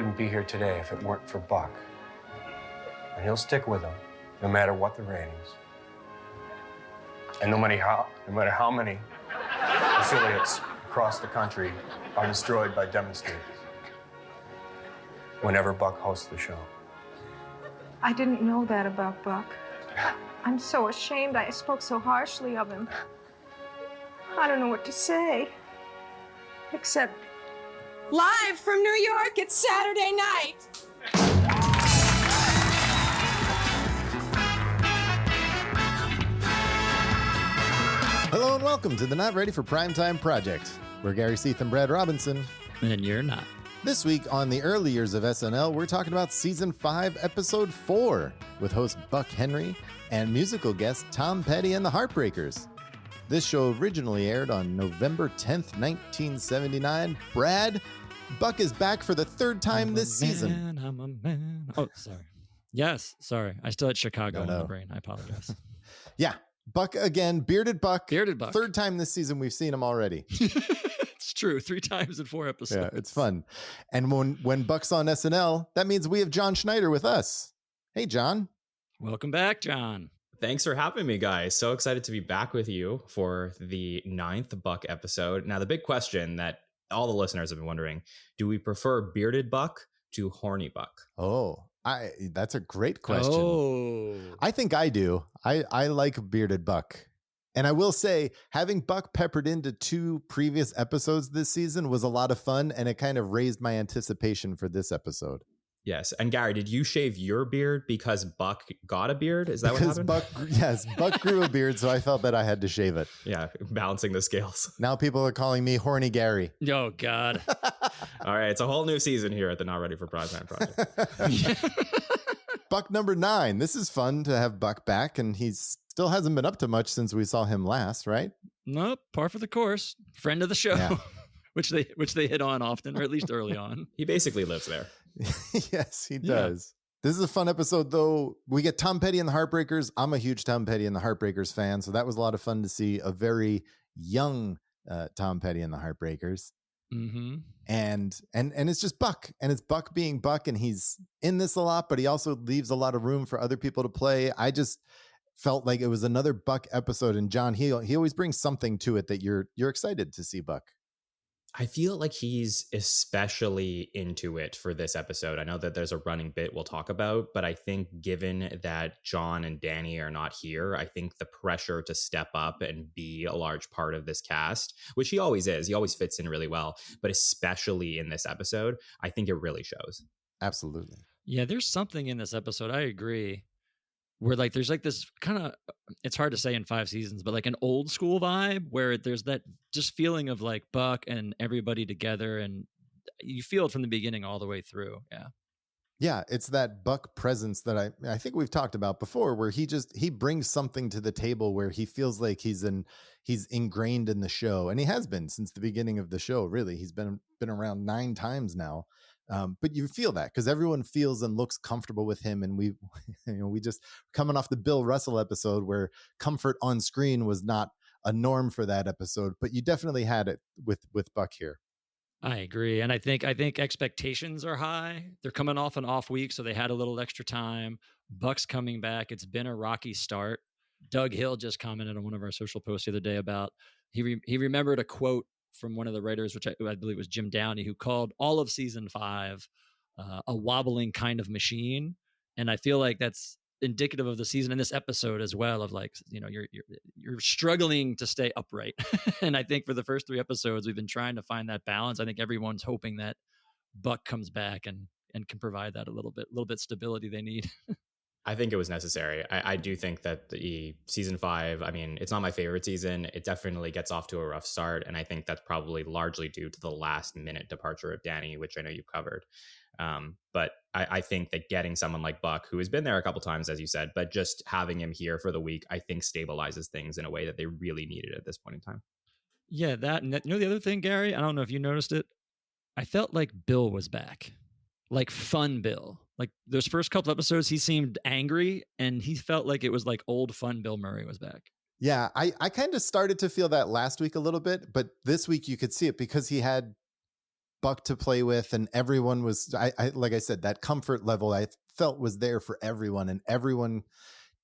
wouldn't be here today if it weren't for Buck. And he'll stick with them, no matter what the ratings. And no matter how many affiliates across the country are destroyed by demonstrators. Whenever Buck hosts the show. I didn't know that about Buck. I'm so ashamed I spoke so harshly of him. I don't know what to say. Except, live from New York, it's Saturday night. Hello and welcome to the Not Ready for Primetime Project. We're Gary Seath and Brad Robinson. And you're not. This week on the early years of SNL, we're talking about Season 5, Episode 4, with host Buck Henry and musical guest Tom Petty and the Heartbreakers. This show originally aired on November 10th, 1979. Brad, Buck is back for the third time this season. I'm a man. Oh, sorry. Yes, sorry. I still had Chicago in my brain. I apologize. Yeah, Buck again, Bearded Buck. Bearded Buck. Third time this season we've seen him already. It's true. 3 times in 4 episodes. Yeah, it's fun. And when Buck's on SNL, that means we have John Schneider with us. Hey, John. Welcome back, John. Thanks for having me, guys. So excited to be back with you for the 9th Buck episode. Now, the big question that all the listeners have been wondering, do we prefer Bearded Buck to Horny Buck? Oh, that's a great question. Oh, I think I do. I like Bearded Buck. And I will say, having Buck peppered into 2 previous episodes this season was a lot of fun, and it kind of raised my anticipation for this episode. Yes. And Gary, did you shave your beard because Buck got a beard? Is that Because what happened? Buck grew a beard, so I felt that I had to shave it. Yeah, balancing the scales. Now people are calling me Horny Gary. oh God. All right, it's a whole new season here at the Not Ready for Primetime Project. Buck number 9. This is fun to have Buck back, and he still hasn't been up to much since we saw him last, right? Nope. Par for the course. Friend of the show. Yeah. which they hit on often, or at least early on. He basically lives there. Yes, he does. This is a fun episode, though. We get Tom Petty and the Heartbreakers. I'm a huge Tom Petty and the Heartbreakers fan, so that was a lot of fun to see a very young Tom Petty and the Heartbreakers. Mm-hmm. And it's just Buck, and it's Buck being Buck, and he's in this a lot, but he also leaves a lot of room for other people to play. I just felt like it was another Buck episode, and John, he always brings something to it that you're excited to see Buck. I feel like he's especially into it for this episode. I know that there's a running bit we'll talk about, but I think given that John and Danny are not here, I think the pressure to step up and be a large part of this cast, which he always is, he always fits in really well, but especially in this episode, I think it really shows. Absolutely. Yeah, there's something in this episode, I agree, where like there's like this kind of, it's hard to say in 5 seasons, but like an old school vibe where there's that just feeling of like Buck and everybody together, and you feel it from the beginning all the way through. Yeah, it's that Buck presence that I think we've talked about before, where he brings something to the table where he feels like he's ingrained in the show, and he has been since the beginning of the show. Really, he's been around 9 times now. But you feel that because everyone feels and looks comfortable with him. And we just coming off the Bill Russell episode where comfort on screen was not a norm for that episode, but you definitely had it with Buck here. I agree. And I think expectations are high. They're coming off an off week, so they had a little extra time. Buck's coming back. It's been a rocky start. Doug Hill just commented on one of our social posts the other day about he remembered a quote from one of the writers, which I believe was Jim Downey, who called all of season 5 a wobbling kind of machine. And I feel like that's indicative of the season in this episode as well, of like, you're struggling to stay upright. And I think for the first 3 episodes, we've been trying to find that balance. I think everyone's hoping that Buck comes back and can provide that a little bit stability they need. I think it was necessary. I do think that the season 5, I mean, it's not my favorite season. It definitely gets off to a rough start. And I think that's probably largely due to the last minute departure of Danny, which I know you've covered. But I think that getting someone like Buck, who has been there a couple times, as you said, but just having him here for the week, I think stabilizes things in a way that they really needed at this point in time. Yeah, that, and the other thing, Gary, I don't know if you noticed it. I felt like Bill was back. Like fun Bill. Like those first couple episodes, he seemed angry, and he felt like it was like old fun Bill Murray was back. Yeah, I kind of started to feel that last week a little bit, but this week you could see it because he had Buck to play with, and everyone was, I like I said, that comfort level I felt was there for everyone, and everyone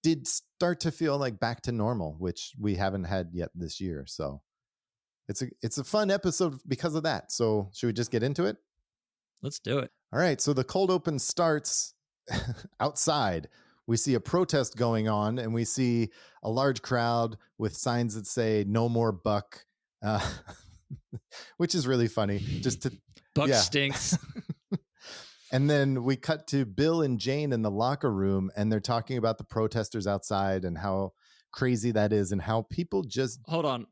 did start to feel like back to normal, which we haven't had yet this year. So it's a fun episode because of that. So should we just get into it? Let's do it. All right. So the cold open starts outside. We see a protest going on, and we see a large crowd with signs that say "No more Buck," which is really funny. Just to Buck stinks. And then we cut to Bill and Jane in the locker room, and they're talking about the protesters outside and how crazy that is, and how people just hold on.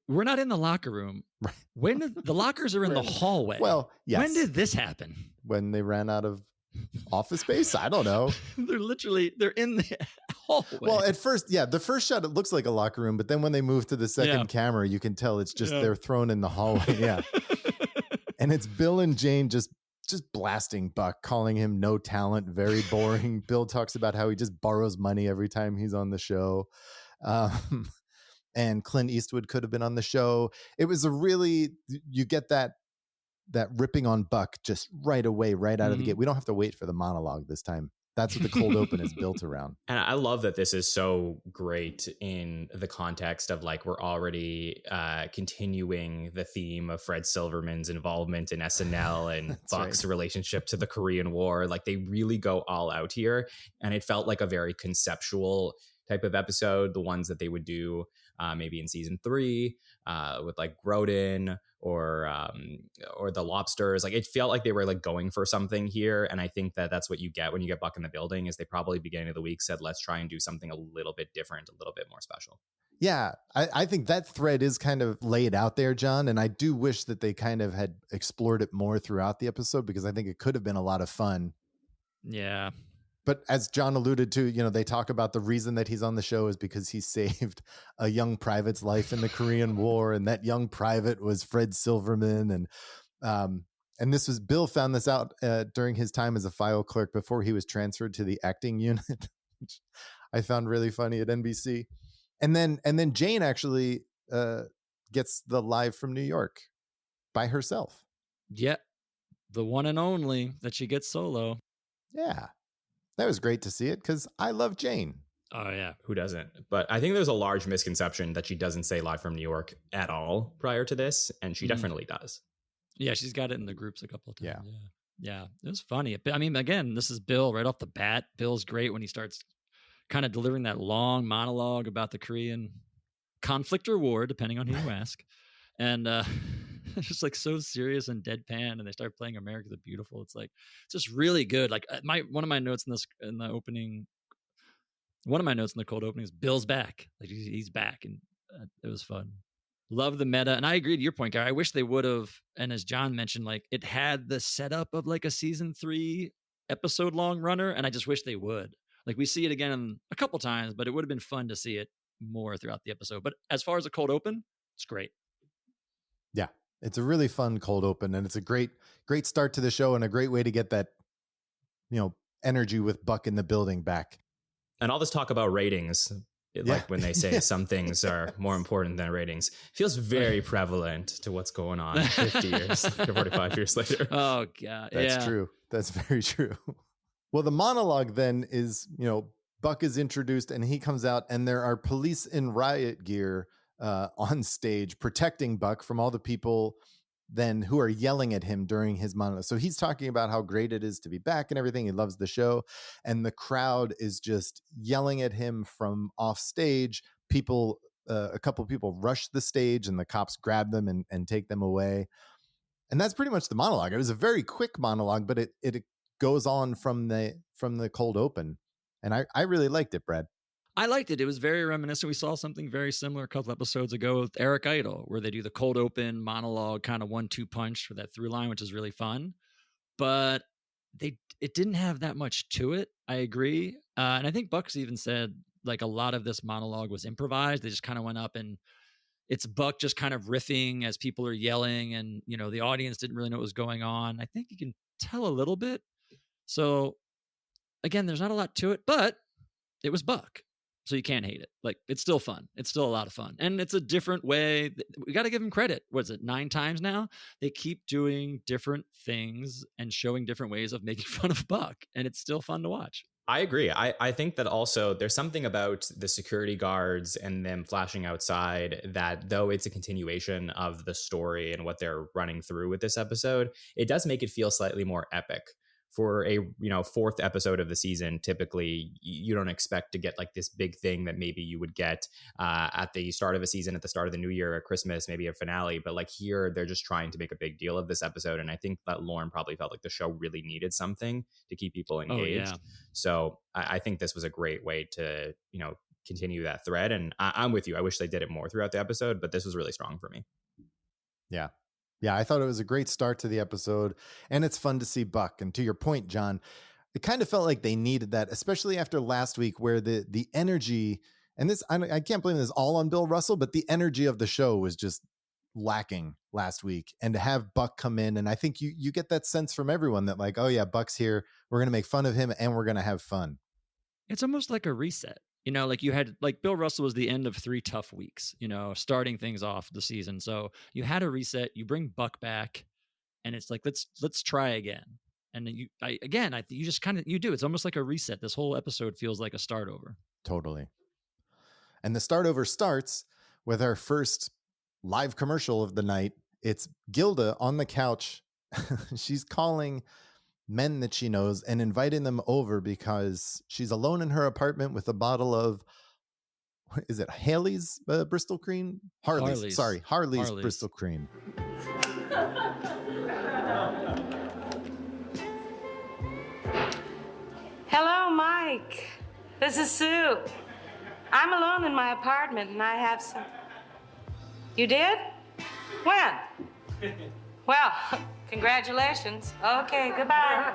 We're not in the locker room. Right. When the lockers are in the hallway. Well, yes. When did this happen? When they ran out of office space? I don't know. they're in the hallway. Well, at first, the first shot, it looks like a locker room, but then when they move to the second camera, you can tell it's just they're thrown in the hallway. Yeah. And it's Bill and Jane just blasting Buck, calling him no talent, very boring. Bill talks about how he just borrows money every time he's on the show. And Clint Eastwood could have been on the show. It was you get that ripping on Buck just right away, right out of the gate. We don't have to wait for the monologue this time. That's what the cold open is built around. And I love that this is so great in the context of like we're already continuing the theme of Fred Silverman's involvement in SNL and Buck's relationship to the Korean War. Like they really go all out here. And it felt like a very conceptual type of episode, the ones that they would do maybe in season 3 with like Grodin or the Lobsters. Like it felt like they were like going for something here, and I think that that's what you get when you get Buck in the building. Is they probably beginning of the week said, let's try and do something a little bit different, a little bit more special. Yeah, I think that thread is kind of laid out there, John, and I do wish that they kind of had explored it more throughout the episode, because I think it could have been a lot of fun. Yeah. But as John alluded to, they talk about the reason that he's on the show is because he saved a young private's life in the Korean War, and that young private was Fred Silverman. And this was Bill found this out during his time as a file clerk before he was transferred to the acting unit, which I found really funny at NBC. And then Jane actually gets the live from New York by herself. Yeah, the one and only that she gets solo. Yeah. That was great to see it, because I love Jane. Oh, yeah. Who doesn't? But I think there's a large misconception that she doesn't say live from New York at all prior to this, and she definitely does. Yeah, she's got it in the groups a couple of times. Yeah. Yeah, it was funny. I mean, again, this is Bill right off the bat. Bill's great when he starts kind of delivering that long monologue about the Korean conflict or war, depending on who you ask. And it's just like so serious and deadpan, and they start playing America the Beautiful. It's like, it's just really good. Like one of my notes in the cold opening is Bill's back. Like he's back, and it was fun. Love the meta. And I agree to your point, Gary. I wish they would have, and as John mentioned, like it had the setup of like a season 3 episode long runner, and I just wish they would. Like we see it again a couple times, but it would have been fun to see it more throughout the episode. But as far as a cold open, it's great. Yeah, it's a really fun cold open, and it's a great start to the show, and a great way to get that, energy with Buck in the building back. And all this talk about ratings, like when they say some things are more important than ratings, feels very prevalent to what's going on 50 years, 45 years later. Oh, God. That's true. That's very true. Well, the monologue then is, Buck is introduced, and he comes out, and there are police in riot gear on stage protecting Buck from all the people then who are yelling at him during his monologue. So he's talking about how great it is to be back and everything. He loves the show, and the crowd is just yelling at him from off stage. People, a couple of people rush the stage, and the cops grab them and take them away. And that's pretty much the monologue. It was a very quick monologue, but it goes on from the cold open, and I really liked it, Brad. I liked it. It was very reminiscent. We saw something very similar a couple episodes ago with Eric Idle, where they do the cold open monologue kind of 1-2 punch for that through line, which is really fun. But it didn't have that much to it. I agree. And I think Buck's even said like a lot of this monologue was improvised. They just kind of went up, and it's Buck just kind of riffing as people are yelling, and the audience didn't really know what was going on. I think you can tell a little bit. So again, there's not a lot to it, but it was Buck. So you can't hate it. Like, it's still fun. It's still a lot of fun. And it's a different way. We got to give them credit. What is it, 9 times now? They keep doing different things and showing different ways of making fun of Buck. And it's still fun to watch. I agree. I think that also there's something about the security guards and them flashing outside that, though it's a continuation of the story and what they're running through with this episode, it does make it feel slightly more epic. For a 4th episode of the season, typically you don't expect to get like this big thing that maybe you would get at the start of a season, at the start of the new year, at Christmas, maybe a finale. But like here, they're just trying to make a big deal of this episode, and I think that Lauren probably felt like the show really needed something to keep people engaged. Oh, yeah. So I think this was a great way to continue that thread. And I'm with you. I wish they did it more throughout the episode, but this was really strong for me. Yeah. Yeah, I thought it was a great start to the episode, and it's fun to see Buck. And to your point, John, it kind of felt like they needed that, especially after last week where the energy, and this, I can't blame this all on Bill Russell, but the energy of the show was just lacking last week. And to have Buck come in, and I think you get that sense from everyone that like, oh yeah, Buck's here. We're going to make fun of him and we're going to have fun. It's almost like a reset. Like you had, like Bill Russell was the end of 3 tough weeks, starting things off the season. So you had a reset, you bring Buck back, and it's like, let's try again. And then you just kind of, you do. It's almost like a reset. This whole episode feels like a start over. Totally. And the start over starts with our first live commercial of the night. It's Gilda on the couch. She's calling men that she knows and inviting them over because she's alone in her apartment with a bottle of, what is it, Haley's Bristol cream? Harley's. Sorry, Harley's Bristol cream. Hello, Mike. This is Sue. I'm alone in my apartment and I have some... You did? When? Well, congratulations. Okay, goodbye.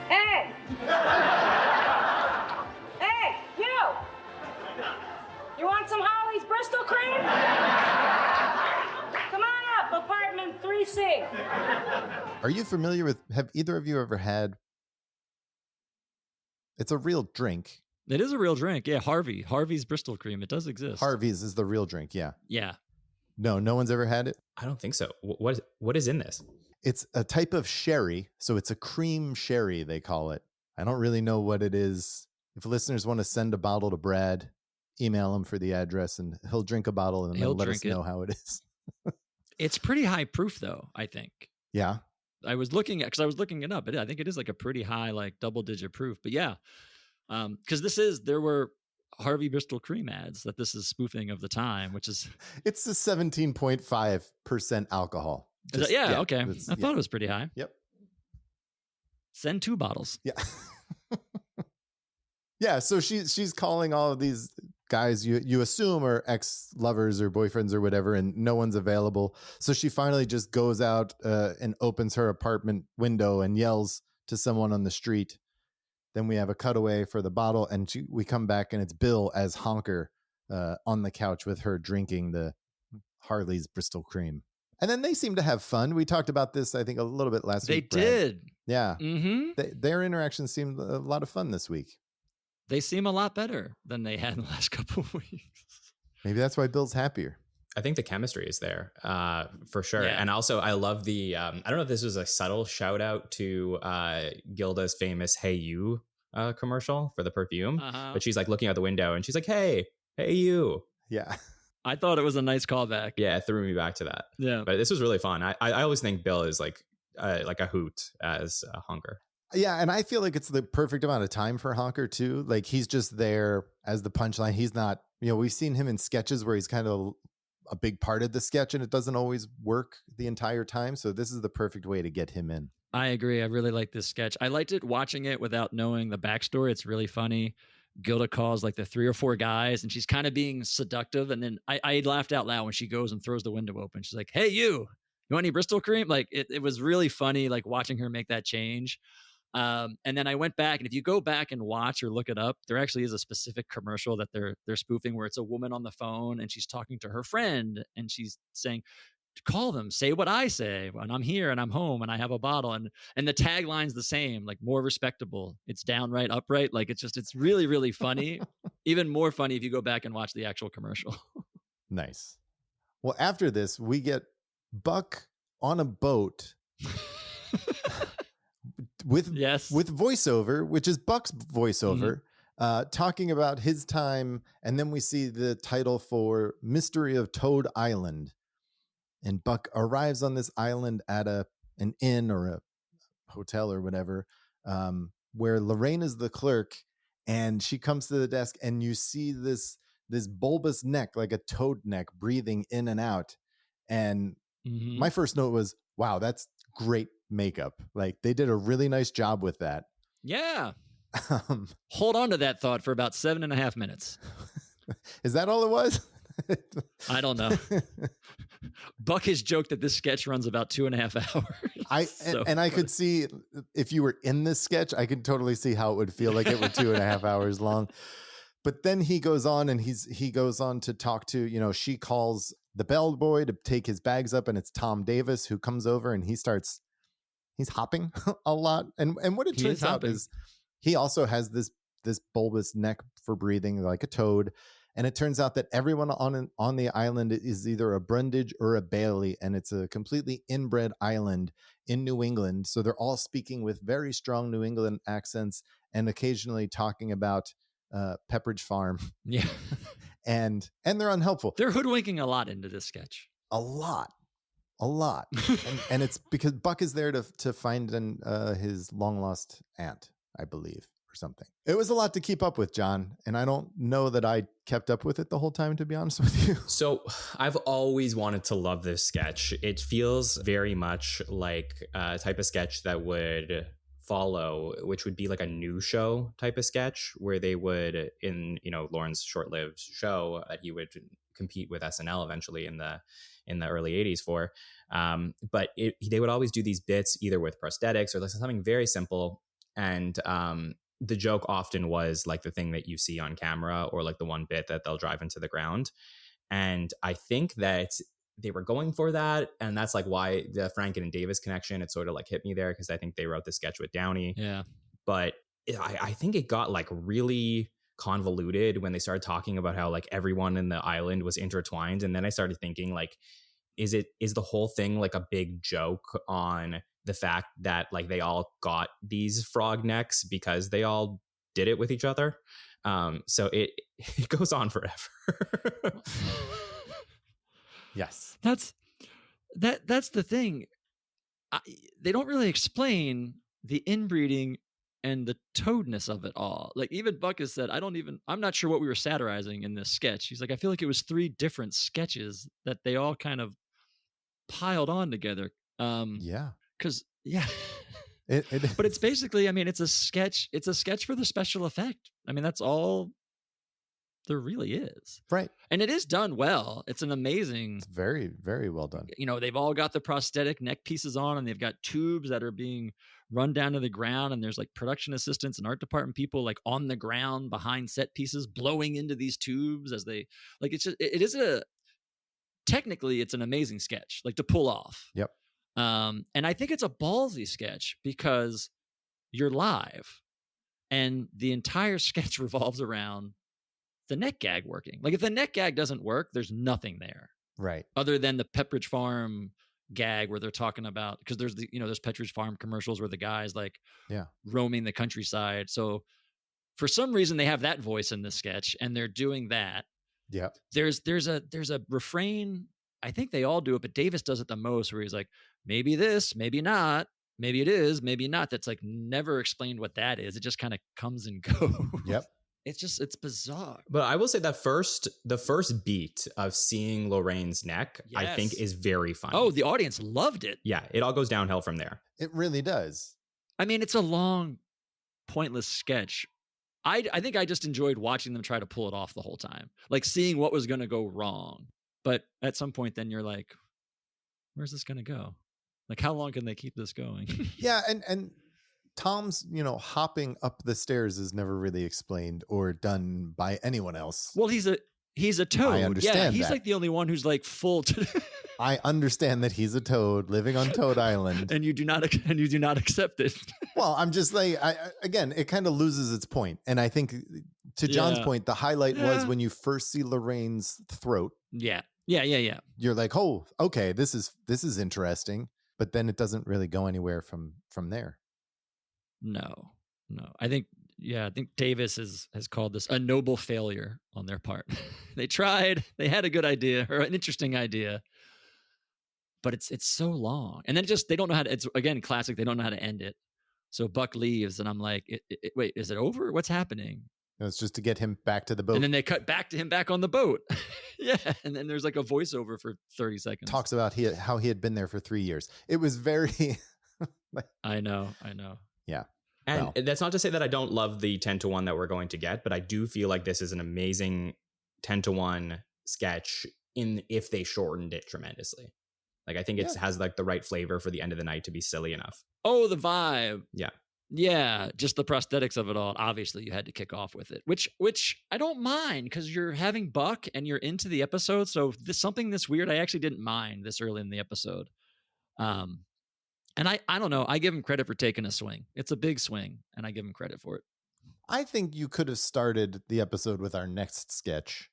Hey! Hey, you! You want some Holly's Bristol cream? Come on up, apartment 3C. Are you familiar with, have either of you ever had, it's a real drink. It is a real drink. Yeah, Harvey's Bristol cream. It does exist. Harvey's is the real drink, yeah. Yeah. No one's ever had it? I don't think so. What is in this? It's a type of sherry. So it's a cream sherry, they call it. I don't really know what it is. If listeners want to send a bottle to Brad, email him for the address and he'll drink a bottle and then let us know how it is. It's pretty high proof though, I think. Yeah. I was looking it up. I think it is like a pretty high, like double-digit proof. But yeah, because there were Harvey Bristol cream ads that this is spoofing of the time, which is... It's a 17.5% alcohol. Okay. I thought it was pretty high. Yep. Send 2 bottles. Yeah. Yeah, so she's calling all of these guys you assume are ex-lovers or boyfriends or whatever, and no one's available. So she finally just goes out and opens her apartment window and yells to someone on the street. Then we have a cutaway for the bottle, and we come back, and it's Bill as Honker on the couch with her drinking the Harley's Bristol cream. And then they seem to have fun. We talked about this, I think, a little bit last week. They did. Yeah. Mm-hmm. Their interactions seemed a lot of fun this week. They seem a lot better than they had in the last couple of weeks. Maybe that's why Bill's happier. I think the chemistry is there for sure. Yeah. And also I love the, I don't know if this was a subtle shout out to Gilda's famous Hey You commercial for the perfume, but she's like looking out the window and she's like, hey you. Yeah. I thought it was a nice callback. Yeah, it threw me back to that. Yeah. But this was really fun. I always think Bill is like a hoot as Honker. Yeah, and I feel like it's the perfect amount of time for Honker too. Like he's just there as the punchline. He's not, we've seen him in sketches where he's kind of a big part of the sketch and it doesn't always work the entire time. So this is the perfect way to get him in. I agree. I really like this sketch. I liked it watching it without knowing the backstory. It's really funny. Gilda calls like the 3 or 4 guys and she's kind of being seductive. And then I laughed out loud when she goes and throws the window open. She's like, hey, you. You want any Bristol cream? Like it was really funny, like watching her make that change. And then I went back, and if you go back and watch or look it up, there actually is a specific commercial that they're spoofing where it's a woman on the phone and she's talking to her friend and she's saying, call them, say what I say, and I'm here and I'm home and I have a bottle, and the tagline's the same, like more respectable, it's downright upright. Like it's really, really funny. Even more funny if you go back and watch the actual commercial. Nice. Well, after this, we get Buck on a boat with voiceover, which is Buck's voiceover, talking about his time, and then we see the title for Mystery of Toad Island. And Buck arrives on this island at an inn or a hotel or whatever, where Lorraine is the clerk, and she comes to the desk, and you see this bulbous neck, like a toad neck, breathing in and out. And my first note was, wow, that's great makeup. Like, they did a really nice job with that. Yeah. Hold on to that thought for about 7.5 minutes. Is that all it was? I don't know. Buck has joked that this sketch runs about 2.5 hours. I could see, if you were in this sketch, I could totally see how it would feel like it were 2.5 hours long. But then he goes on, and he goes on to talk to, she calls the bellboy to take his bags up, and it's Tom Davis who comes over, and he's hopping a lot. And what it turns out is he also has this bulbous neck for breathing like a toad. And it turns out that everyone on the island is either a Brundage or a Bailey, and it's a completely inbred island in New England. So they're all speaking with very strong New England accents and occasionally talking about Pepperidge Farm. Yeah. and they're unhelpful. They're hoodwinking a lot into this sketch. A lot. and it's because Buck is there to find his long lost aunt, I believe. Something. It was a lot to keep up with, John, and I don't know that I kept up with it the whole time, to be honest with you. So I've always wanted to love this sketch. It feels very much like a type of sketch that would follow, which would be like a new show type of sketch, where they would, in Lorne's short-lived show that he would compete with SNL eventually in the early 80s for. But they would always do these bits either with prosthetics or like something very simple, and the joke often was like the thing that you see on camera, or like the one bit that they'll drive into the ground. And I think that they were going for that. And that's like why the Franken and Davis connection, it sort of like hit me there, because I think they wrote the sketch with Downey. Yeah. But I think it got like really convoluted when they started talking about how like everyone in the island was intertwined. And then I started thinking, like, is the whole thing like a big joke on the fact that like they all got these frog necks because they all did it with each other? So it goes on forever. Yes. That's the thing. They don't really explain the inbreeding and the toadness of it all. Like, even Buck has said, I'm not sure what we were satirizing in this sketch. He's like, I feel like it was 3 different sketches that they all kind of piled on together. Yeah. Because but it's basically, it's a sketch. It's a sketch for the special effect. That's all there really is. Right. And it is done well. It's very, very well done. They've all got the prosthetic neck pieces on, and they've got tubes that are being run down to the ground. And there's like production assistants and art department people like on the ground behind set pieces, blowing into these tubes as they like, technically it's an amazing sketch, like, to pull off. Yep. And I think it's a ballsy sketch because you're live, and the entire sketch revolves around the neck gag working. Like, if the neck gag doesn't work, there's nothing there. Right. Other than the Pepperidge Farm gag where they're talking about, because there's there's Pepperidge Farm commercials where the guy's like roaming the countryside. So for some reason they have that voice in this sketch, and they're doing that. Yeah. There's a refrain. I think they all do it, but Davis does it the most, where he's like, maybe this, maybe not, maybe it is, maybe not. That's like never explained what that is. It just kind of comes and goes. Yep. It's bizarre. But I will say that the first beat of seeing Lorraine's neck, I think, is very funny. Oh, the audience loved it. Yeah, it all goes downhill from there. It really does. It's a long, pointless sketch. I think I just enjoyed watching them try to pull it off the whole time, like seeing what was going to go wrong. But at some point, then you're like, where's this going to go? Like, how long can they keep this going? Yeah, and Tom's, hopping up the stairs is never really explained or done by anyone else. Well, he's a toad. I understand he's that. like the only one who's like full to I understand that he's a toad living on Toad Island. and you do not accept it. Well, I'm just like, again, it kind of loses its point. And I think to John's point, the highlight was when you first see Lorraine's throat. Yeah. You're like, oh, okay, this is interesting. But then it doesn't really go anywhere from there. No. I think Davis has called this a noble failure on their part. They tried, they had a good idea or an interesting idea, but it's so long. And then they don't know how to, it's again, classic. They don't know how to end it. So Buck leaves and I'm like, wait, is it over? What's happening? It's just to get him back to the boat. And then they cut back to him back on the boat. Yeah. And then there's like a voiceover for 30 seconds. Talks about how he had been there for 3 years. It was very... I know. Yeah. And that's not to say that I don't love the 10-to-1 that we're going to get, but I do feel like this is an amazing 10-to-1 sketch if they shortened it tremendously. Like, I think it has like the right flavor for the end of the night to be silly enough. Oh, the vibe. Yeah. Yeah, just the prosthetics of it all. Obviously, you had to kick off with it, which I don't mind because you're having Buck and you're into the episode. So something this weird, I actually didn't mind this early in the episode. And I don't know. I give him credit for taking a swing. It's a big swing, and I give him credit for it. I think you could have started the episode with our next sketch,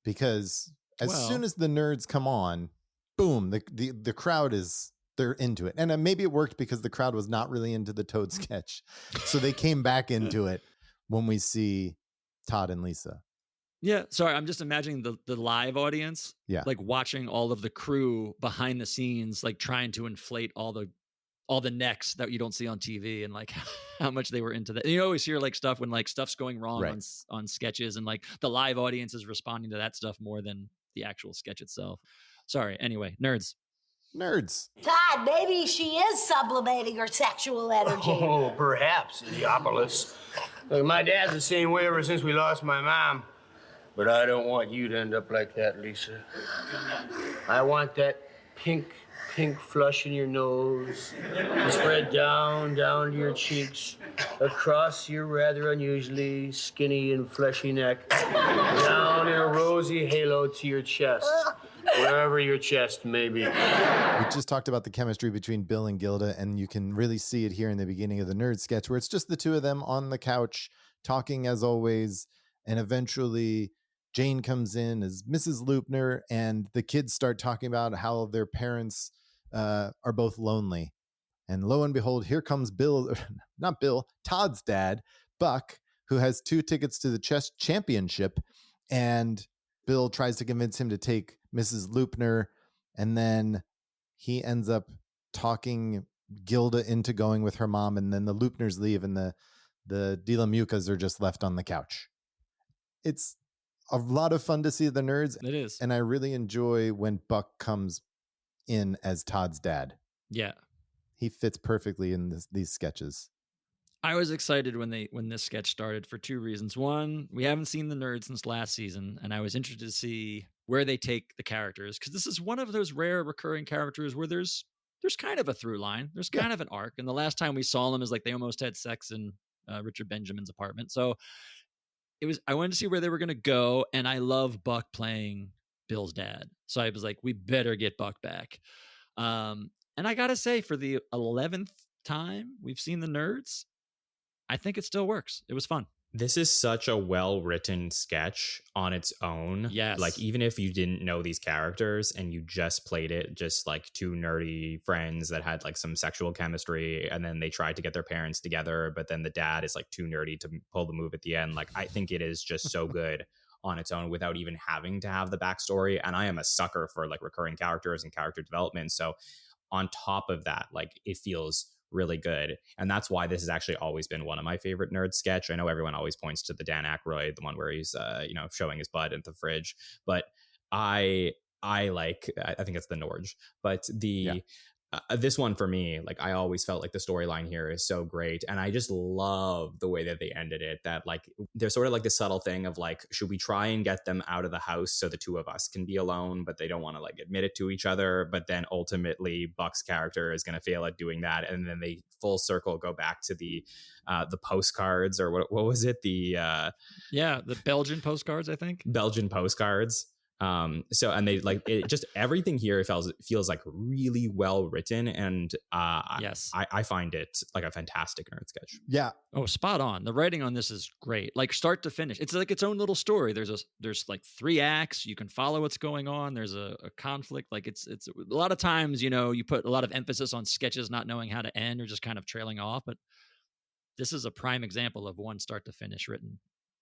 because as soon as the nerds come on, boom, the crowd they're into it. And maybe it worked because the crowd was not really into the Toad sketch. So they came back into it when we see Todd and Lisa. Yeah. Sorry. I'm just imagining the live audience, like watching all of the crew behind the scenes, like trying to inflate all the necks that you don't see on TV and like how much they were into that. And you always hear like stuff when like stuff's going wrong on sketches and like the live audience is responding to that stuff more than the actual sketch itself. Sorry. Anyway, nerds. Todd, maybe she is sublimating her sexual energy. Oh, perhaps, Idiopolis. Look, my dad's the same way ever since we lost my mom. But I don't want you to end up like that, Lisa. I want that pink flush in your nose, to spread down to your cheeks, across your rather unusually skinny and fleshy neck, down in a rosy halo to your chest, wherever your chest may be. We just talked about the chemistry between Bill and Gilda, and you can really see it here in the beginning of the nerd sketch, where it's just the two of them on the couch talking as always, and eventually Jane comes in as Mrs. Loopner, and the kids start talking about how their parents are both lonely. And lo and behold, here comes Todd's dad, Buck, who has 2 tickets to the chess championship. And Bill tries to convince him to take Mrs. Loopner. And then he ends up talking Gilda into going with her mom. And then the Loopners leave and the De La Mucas are just left on the couch. It's a lot of fun to see the nerds. It is. And I really enjoy when Buck comes in as Todd's dad. Yeah. He fits perfectly in these sketches. I was excited when this sketch started for 2 reasons. One, we haven't seen the nerds since last season, and I was interested to see where they take the characters, because this is one of those rare recurring characters where there's kind of a through line. There's kind of an arc. And the last time we saw them is like they almost had sex in Richard Benjamin's apartment. So I wanted to see where they were going to go, and I love Buck playing Bill's dad. So I was like, we better get Buck back. And I got to say, for the 11th time we've seen the nerds, I think it still works. It was fun. This is such a well-written sketch on its own. Yes. Like, even if you didn't know these characters and you just played it just like 2 nerdy friends that had like some sexual chemistry, and then they tried to get their parents together, but then the dad is like too nerdy to pull the move at the end. Like, I think it is just so good on its own without even having to have the backstory. And I am a sucker for like recurring characters and character development. So on top of that, like, it feels really good. And that's why this has actually always been one of my favorite nerd sketch. I know everyone always points to the Dan Aykroyd, the one where he's showing his butt in the fridge, but I think it's the Norge, but this one for me, like I always felt like the storyline here is so great, and I just love the way that they ended it. That like there's sort of like the subtle thing of like, should we try and get them out of the house so the two of us can be alone, but they don't want to like admit it to each other. But then ultimately Buck's character is going to fail at doing that, and then they full circle go back to the postcards, or what was it, the Belgian postcards, I think. Belgian postcards. So, and they like it, just everything here feels like really well written, and yes, I find it like a fantastic nerd sketch. Yeah. Oh, spot on. The writing on this is great, like start to finish. It's like its own little story. There's like 3 acts. You can follow what's going on. There's a conflict. Like it's a lot of times, you know, you put a lot of emphasis on sketches not knowing how to end or just kind of trailing off, but this is a prime example of one start to finish written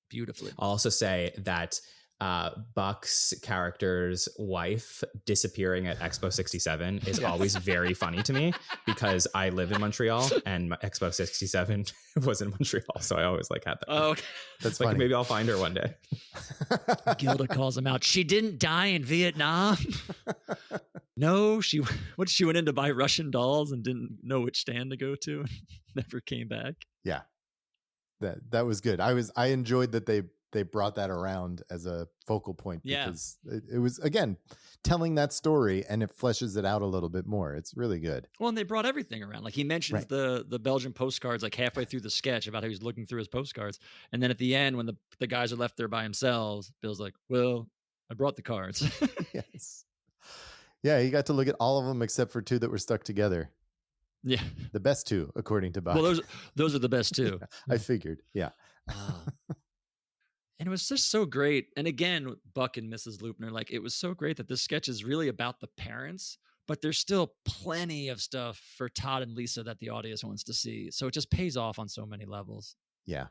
beautifully. I'll also say that Buck's character's wife disappearing at Expo 67 is always very funny to me, because I live in Montreal and Expo 67 was in Montreal, so I always like had that. Oh, okay. That's like funny. maybe I'll find her one day. Gilda calls him out. She didn't die in Vietnam. No, she went in to buy Russian dolls and didn't know which stand to go to and never came back. Yeah. That was good. I enjoyed that they brought that around as a focal point, because it was, again, telling that story, and it fleshes it out a little bit more. It's really good. Well, and they brought everything around. Like he mentions the Belgian postcards like halfway through the sketch about how he's looking through his postcards. And then at the end, when the guys are left there by themselves, Bill's like, well, I brought the cards. Yes. Yeah, he got to look at all of them except for 2 that were stuck together. Yeah. The best 2, according to Bob. Well, those are the best too. I figured. Yeah. And it was just so great. And again, Buck and Mrs. Loopner, like it was so great that this sketch is really about the parents, but there's still plenty of stuff for Todd and Lisa that the audience wants to see. So it just pays off on so many levels. Yeah.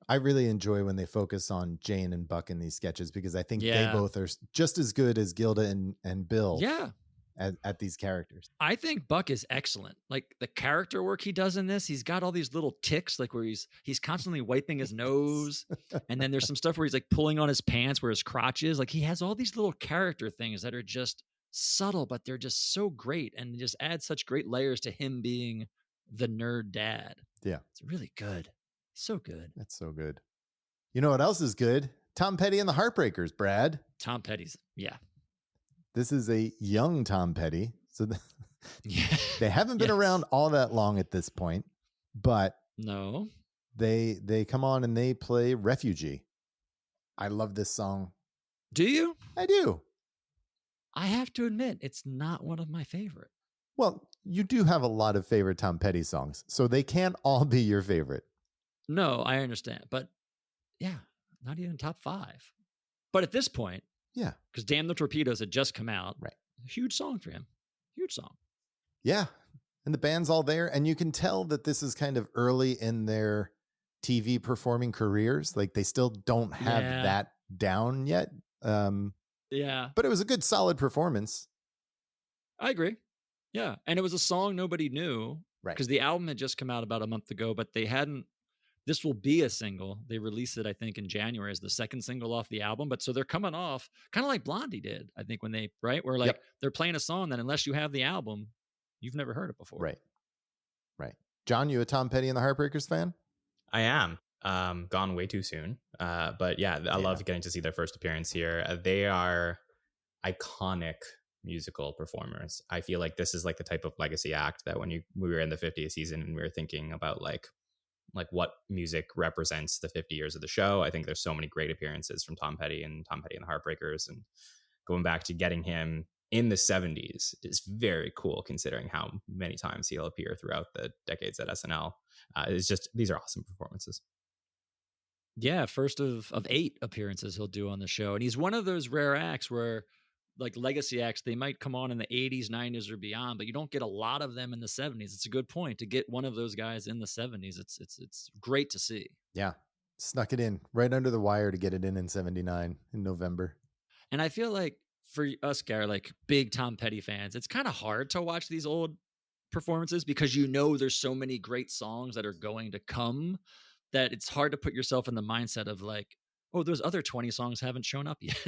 I really enjoy when they focus on Jane and Buck in these sketches, because I think they both are just as good as Gilda and Bill. Yeah. At these characters. I think Buck is excellent. Like the character work he does in this, he's got all these little ticks, like where he's constantly wiping his nose. And then there's some stuff where he's like pulling on his pants where his crotch is. Like he has all these little character things that are just subtle, but they're just so great and just add such great layers to him being the nerd dad. Yeah. It's really good. So good. That's so good. You know what else is good? Tom Petty and the Heartbreakers, Brad. Tom Petty's. Yeah. This is a young Tom Petty. So they haven't been around all that long at this point, but no, they come on and they play Refugee. I love this song. Do you? I do. I have to admit, it's not one of my favorite. Well, you do have a lot of favorite Tom Petty songs, so they can't all be your favorite. No, I understand. But yeah, not even top 5. But at this point, yeah, because Damn the Torpedoes had just come out. Right. A huge song for him. Huge song. Yeah. And the band's all there. And you can tell that this is kind of early in their TV performing careers. Like they still don't have that down yet. Yeah. But it was a good, solid performance. I agree. Yeah. And it was a song nobody knew. Right. Because the album had just come out about a month ago, but they hadn't. This will be a single. They released it, I think, in January as the second single off the album. But so they're coming off kind of like Blondie did, I think, when they, right? Where like they're playing a song that unless you have the album, you've never heard it before. Right. Right. John, you a Tom Petty and the Heartbreakers fan? I am. Gone way too soon. But yeah, I love getting to see their first appearance here. They are iconic musical performers. I feel like this is like the type of legacy act that when we were in the 50th season and we were thinking about like what music represents the 50 years of the show. I think there's so many great appearances from Tom Petty and the Heartbreakers, and going back to getting him in the 70s is very cool considering how many times he'll appear throughout the decades at SNL. It's just, these are awesome performances. Yeah. First of 8 appearances he'll do on the show. And he's one of those rare acts where like legacy acts, they might come on in the 80s, 90s or beyond, but you don't get a lot of them in the 70s. It's a good point to get one of those guys in the 70s. It's great to see. Yeah. Snuck it in right under the wire to get it in 79 in November. And I feel like for us, Gary, like big Tom Petty fans, it's kind of hard to watch these old performances because you know there's so many great songs that are going to come that it's hard to put yourself in the mindset of like, oh, those other 20 songs haven't shown up yet.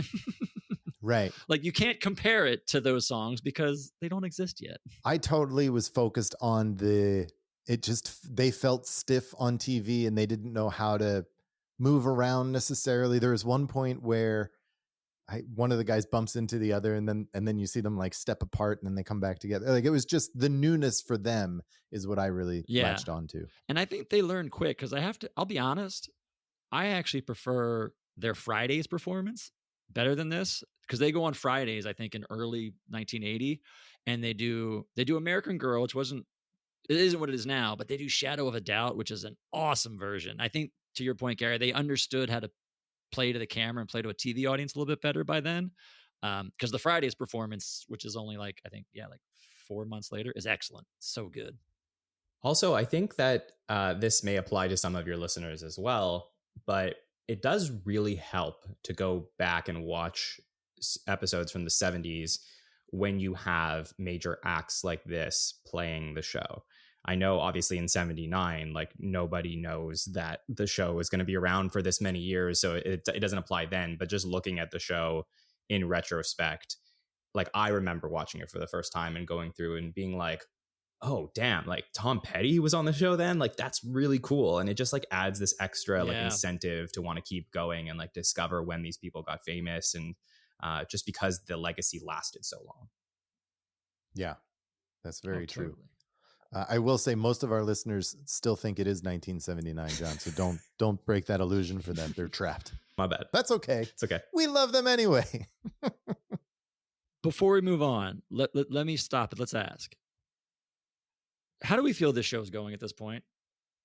Right. Like you can't compare it to those songs because they don't exist yet. I totally was focused on they felt stiff on TV and they didn't know how to move around necessarily. There was one point where one of the guys bumps into the other and then you see them like step apart and then they come back together. Like it was just the newness for them is what I really latched onto. And I think they learned quick because I'll be honest, I actually prefer their Fridays performance better than this because they go on Fridays, I think in early 1980 and they do American Girl, which it isn't what it is now, but they do Shadow of a Doubt, which is an awesome version. I think to your point, Gary, they understood how to play to the camera and play to a TV audience a little bit better by then. Because the Fridays performance, which is only like 4 months later, is excellent. So good. Also, I think that this may apply to some of your listeners as well, but it does really help to go back and watch episodes from the 70s when you have major acts like this playing the show. I know obviously in 79, like nobody knows that the show is going to be around for this many years. So it doesn't apply then, but just looking at the show in retrospect, like I remember watching it for the first time and going through and being like, oh damn, like Tom Petty was on the show then, like that's really cool. And it just like adds this extra like incentive to want to keep going and like discover when these people got famous and just because the legacy lasted so long. Yeah, that's very true. I will say most of our listeners still think it is 1979, John. So don't break that illusion for them. They're trapped. My bad. That's okay. It's okay. We love them anyway. Before we move on, let me stop it. Let's ask. How do we feel this show is going at this point?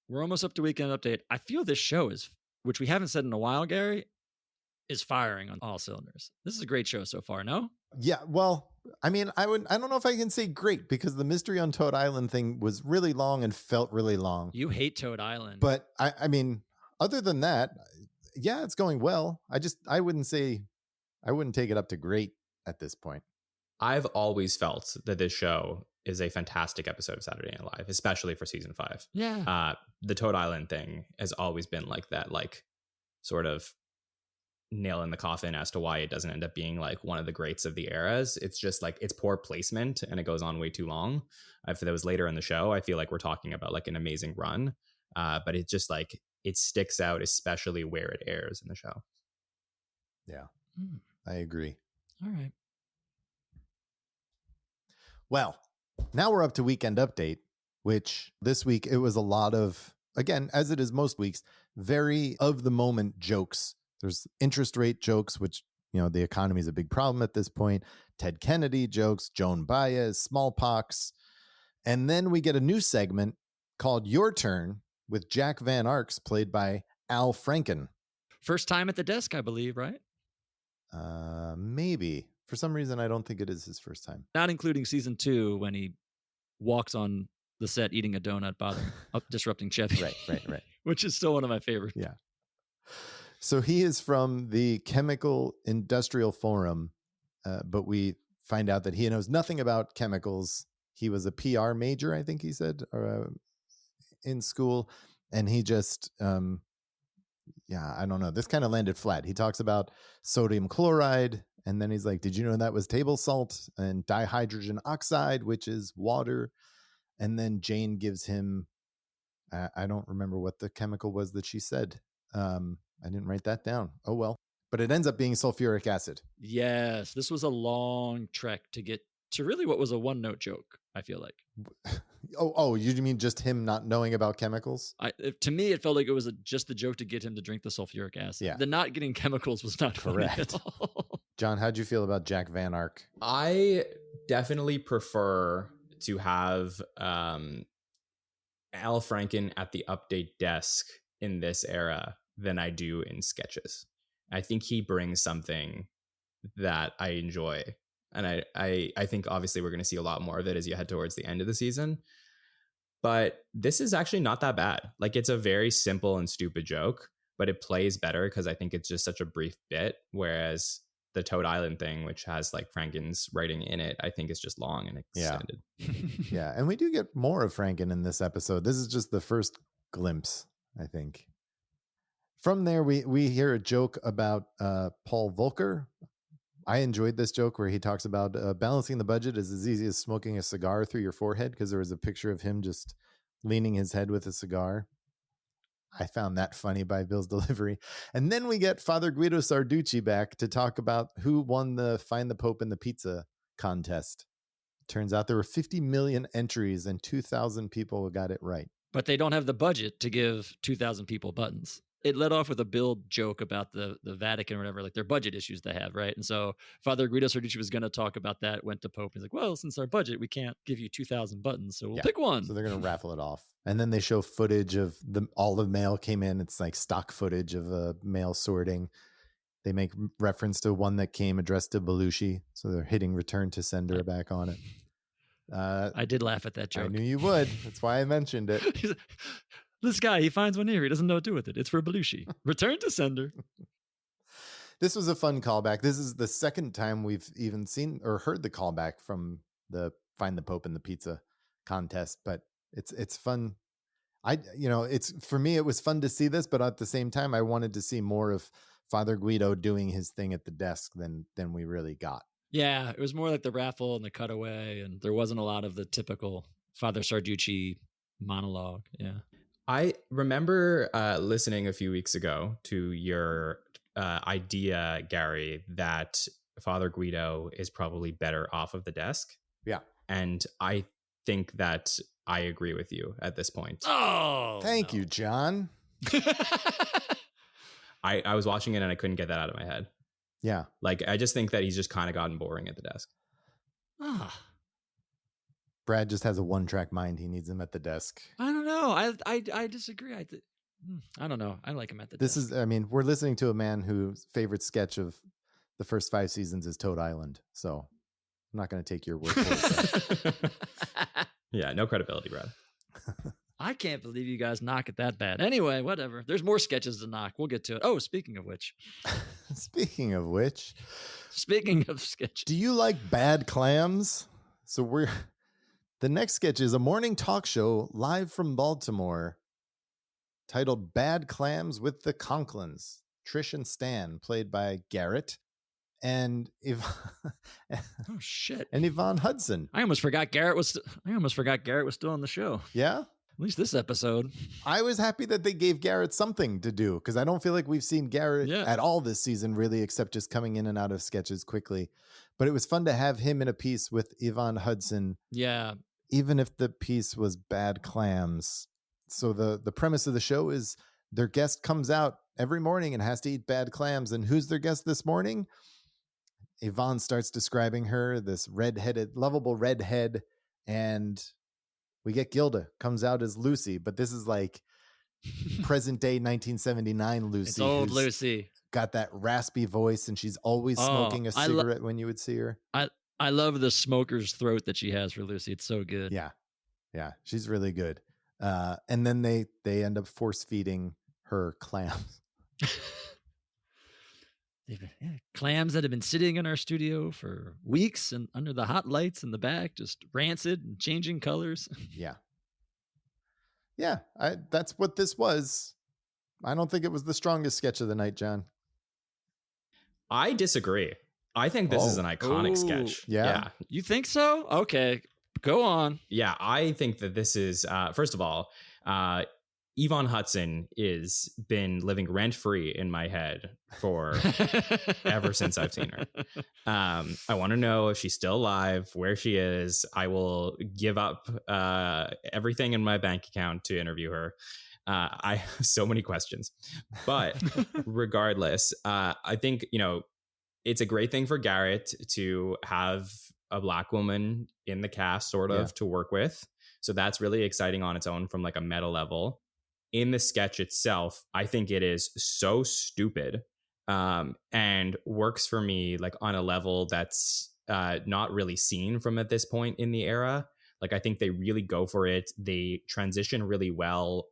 We're almost up to Weekend Update. I feel this show is, which we haven't said in a while, Gary, is firing on all cylinders. This is a great show so far, no? Yeah, well, I mean, I don't know if I can say great because the mystery on Toad Island thing was really long and felt really long. You hate Toad Island. But I mean, other than that, yeah, it's going well. I wouldn't take it up to great at this point. I've always felt that this show is a fantastic episode of Saturday Night Live, especially for season 5. Yeah. The Toad Island thing has always been like that, like sort of nail in the coffin as to why it doesn't end up being like one of the greats of the eras. It's just like it's poor placement and it goes on way too long. If that was later in the show, I feel like we're talking about like an amazing run. But it just like it sticks out, especially where it airs in the show. Yeah, I agree. All right. Well, now we're up to Weekend Update, which this week it was a lot of, again, as it is most weeks, very of the moment jokes. There's interest rate jokes, which, the economy is a big problem at this point. Ted Kennedy jokes, Joan Baez, smallpox. And then we get a new segment called Your Turn with Jack Van Arks, played by Al Franken. First time at the desk, I believe, right? Maybe. For some reason, I don't think it is his first time. Not including season 2 when he walks on the set eating a donut, disrupting Chevy. Right. Which is still one of my favorites. Yeah. So he is from the Chemical Industrial Forum, but we find out that he knows nothing about chemicals. He was a PR major, I think he said, in school. And he just, I don't know. This kind of landed flat. He talks about sodium chloride. And then he's like, did you know that was table salt and dihydrogen oxide, which is water? And then Jane gives him, I don't remember what the chemical was that she said. I didn't write that down. Oh, well. But it ends up being sulfuric acid. Yes. This was a long trek to get to really what was a one-note joke, I feel like. Oh, you mean just him not knowing about chemicals? To me, it felt like it was just the joke to get him to drink the sulfuric acid. Yeah. The not getting chemicals was not correct at all. John, how'd you feel about Jack Van Ark? I definitely prefer to have Al Franken at the update desk in this era than I do in sketches. I think he brings something that I enjoy. And I think obviously we're going to see a lot more of it as you head towards the end of the season. But this is actually not that bad. Like it's a very simple and stupid joke, but it plays better because I think it's just such a brief bit. Whereas the Toad Island thing, which has like Franken's writing in it, I think is just long and extended. Yeah. And we do get more of Franken in this episode. This is just the first glimpse, I think. From there, we hear a joke about Paul Volcker. I enjoyed this joke where he talks about balancing the budget is as easy as smoking a cigar through your forehead, because there was a picture of him just leaning his head with a cigar. I found that funny by Bill's delivery. And then we get Father Guido Sarducci back to talk about who won the Find the Pope in the Pizza contest. Turns out there were 50 million entries and 2,000 people got it right. But they don't have the budget to give 2,000 people buttons. It led off with a Bill joke about the Vatican or whatever, like their budget issues they have, right? And so Father Guido Sarducci was going to talk about that, went to Pope. He's like, well, since our budget, we can't give you 2,000 buttons, so we'll pick one. So they're going to raffle it off. And then they show footage of all the mail came in. It's like stock footage of mail sorting. They make reference to one that came addressed to Belushi. So they're hitting return to sender back on it. I did laugh at that joke. I knew you would. That's why I mentioned it. This guy, he finds one here. He doesn't know what to do with it. It's for Belushi. Return to sender. This was a fun callback. This is the second time we've even seen or heard the callback from the Find the Pope in the Pizza contest, but it's fun. It's for me, it was fun to see this, but at the same time, I wanted to see more of Father Guido doing his thing at the desk than we really got. Yeah, it was more like the raffle and the cutaway, and there wasn't a lot of the typical Father Sarducci monologue. Yeah. I remember listening a few weeks ago to your idea, Gary, that Father Guido is probably better off of the desk. Yeah. And I think that I agree with you at this point. Oh, thank you, John. I was watching it and I couldn't get that out of my head. Yeah. Like, I just think that he's just kind of gotten boring at the desk. Brad just has a one-track mind. He needs him at the desk. I don't know. I disagree. I don't know. I like him at the desk. We're listening to a man whose favorite sketch of the first 5 seasons is Toad Island. So I'm not going to take your word for it. Yeah, no credibility, Brad. I can't believe you guys knock it that bad. Anyway, whatever. There's more sketches to knock. We'll get to it. Oh, speaking of which. Speaking of sketch. Do you like bad clams? So the next sketch is a morning talk show live from Baltimore titled Bad Clams with the Conklins. Trish and Stan, played by Garrett and oh shit. And Yvonne Hudson. I almost forgot Garrett was still on the show. Yeah? At least this episode. I was happy that they gave Garrett something to do, because I don't feel like we've seen Garrett at all this season, really, except just coming in and out of sketches quickly. But it was fun to have him in a piece with Yvonne Hudson. Yeah. Even if the piece was bad clams. So the premise of the show is their guest comes out every morning and has to eat bad clams. And who's their guest this morning? Yvonne starts describing her, this lovable redhead, and we get Gilda comes out as Lucy, but this is like present day 1979 Lucy. It's old Lucy. Got that raspy voice, and she's always smoking a cigarette when you would see her. I love the smoker's throat that she has for Lucy. It's so good. Yeah. Yeah. She's really good. And then they end up force feeding her clams. Clams that have been sitting in our studio for weeks and under the hot lights in the back, just rancid and changing colors. Yeah. Yeah. That's what this was. I don't think it was the strongest sketch of the night, John. I disagree. I think this is an iconic sketch. Yeah. You think so? Okay. Go on. Yeah. I think that this is, first of all, Yvonne Hudson is been living rent-free in my head for ever since I've seen her. I want to know if she's still alive, where she is. I will give up everything in my bank account to interview her. I have so many questions. But regardless, I think, it's a great thing for Garrett to have a Black woman in the cast sort of to work with. So that's really exciting on its own from like a meta level. In the sketch itself, I think it is so stupid and works for me like on a level that's not really seen from at this point in the era. Like, I think they really go for it. They transition really well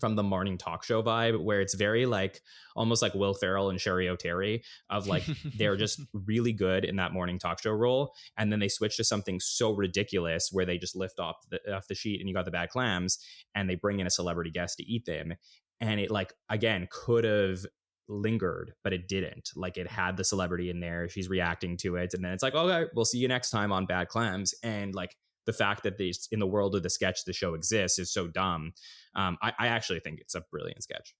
from the morning talk show vibe, where it's very like almost like Will Ferrell and Sherry O'Terry of like, they're just really good in that morning talk show role. And then they switch to something so ridiculous where they just lift off the sheet and you got the bad clams and they bring in a celebrity guest to eat them. And it like, again, could have lingered, but it didn't. Like, it had the celebrity in there, she's reacting to it, and then it's like, okay, we'll see you next time on Bad Clams. And like the fact that these in the world of the sketch the show exists is so dumb. I actually think it's a brilliant sketch.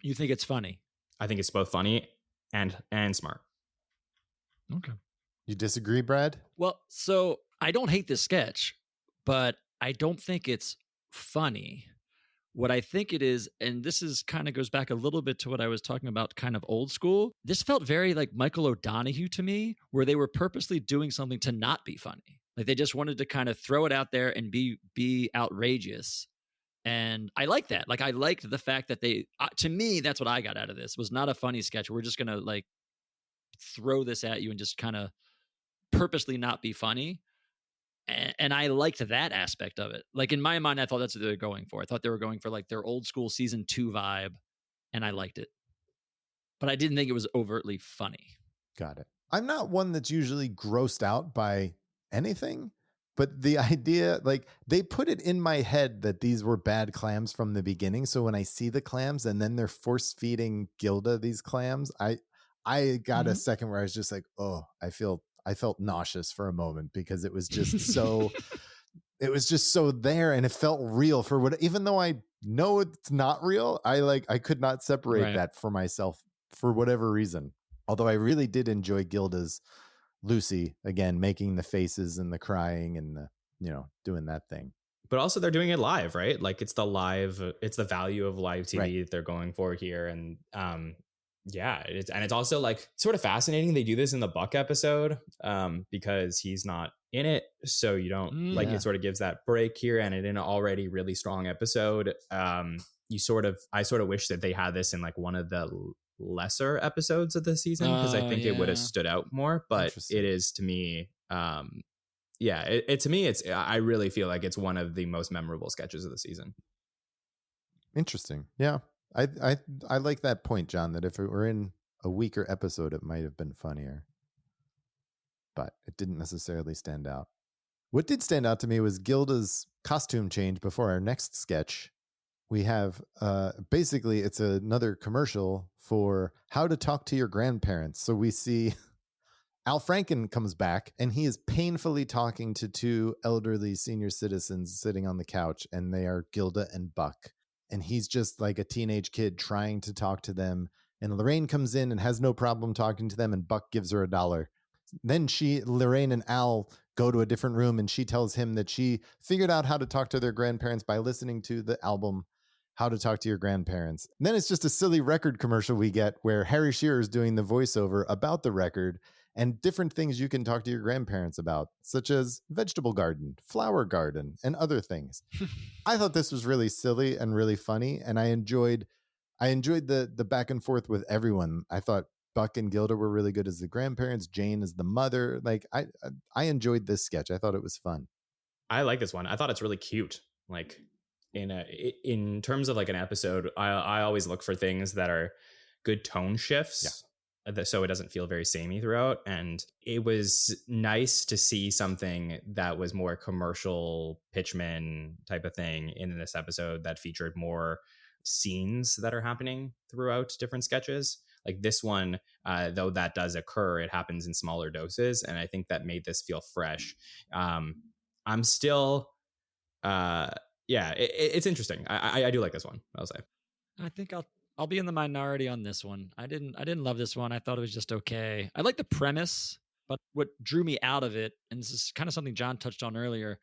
You think it's funny? I think it's both funny and smart. Okay. You disagree, Brad? Well, so I don't hate this sketch, but I don't think it's funny. What I think it is, and this is kind of goes back a little bit to what I was talking about, kind of old school. This felt very like Michael O'Donoghue to me, where they were purposely doing something to not be funny. Like they just wanted to kind of throw it out there and be outrageous. And I like that. Like I liked the fact that they, to me, that's what I got out of this. Was not a funny sketch. We're just gonna like throw this at you and just kind of purposely not be funny. And I liked that aspect of it. Like in my mind, I thought that's what they were going for. I thought they were going for like their old school season 2 vibe, and I liked it. But I didn't think it was overtly funny. Got it. I'm not one that's usually grossed out by anything, but the idea, like they put it in my head that these were bad clams from the beginning. So when I see the clams and then they're force feeding Gilda these clams, I got a second where I was just like, oh, I felt nauseous for a moment because it was just so it was just so there, and it felt real for what, even though I know it's not real, I could not separate that for myself for whatever reason. Although I really did enjoy Gilda's Lucy again, making the faces and the crying and the, doing that thing. But also they're doing it live, right? Like it's the value of live TV that they're going for here. And yeah, it's also like sort of fascinating. They do this in the Buck episode because he's not in it. So you don't it sort of gives that break here. And in an already really strong episode, I sort of wish that they had this in like one of the lesser episodes of the season, because I think it would have stood out more. But it is, to me, I really feel like it's one of the most memorable sketches of the season. Interesting. Yeah. I like that point, John, that if it were in a weaker episode, it might have been funnier, but it didn't necessarily stand out. What did stand out to me was Gilda's costume change before our next sketch. We have basically it's another commercial for how to talk to your grandparents. So we see Al Franken comes back and he is painfully talking to 2 elderly senior citizens sitting on the couch, and they are Gilda and Buck. And he's just like a teenage kid trying to talk to them. And Lorraine comes in and has no problem talking to them, and Buck gives her $1. Then Lorraine and Al go to a different room, and she tells him that she figured out how to talk to their grandparents by listening to the album How to Talk to Your Grandparents. And then it's just a silly record commercial we get where Harry Shearer is doing the voiceover about the record and different things you can talk to your grandparents about, such as vegetable garden, flower garden, and other things. I thought this was really silly and really funny, and I enjoyed the back and forth with everyone. I thought Buck and Gilda were really good as the grandparents, Jane as the mother. Like I enjoyed this sketch. I thought it was fun. I like this one. I thought it's really cute. Like in terms of like an episode, I always look for things that are good tone shifts. So it doesn't feel very samey throughout. And it was nice to see something that was more commercial pitchman type of thing in this episode that featured more scenes that are happening throughout different sketches. Like this one, though that does occur, it happens in smaller doses. And I think that made this feel fresh. I'm still, it's interesting. I do like this one, I'll say. I think I'll be in the minority on this one. I didn't love this one. I thought it was just okay. I like the premise, but what drew me out of it, and this is kind of something John touched on earlier,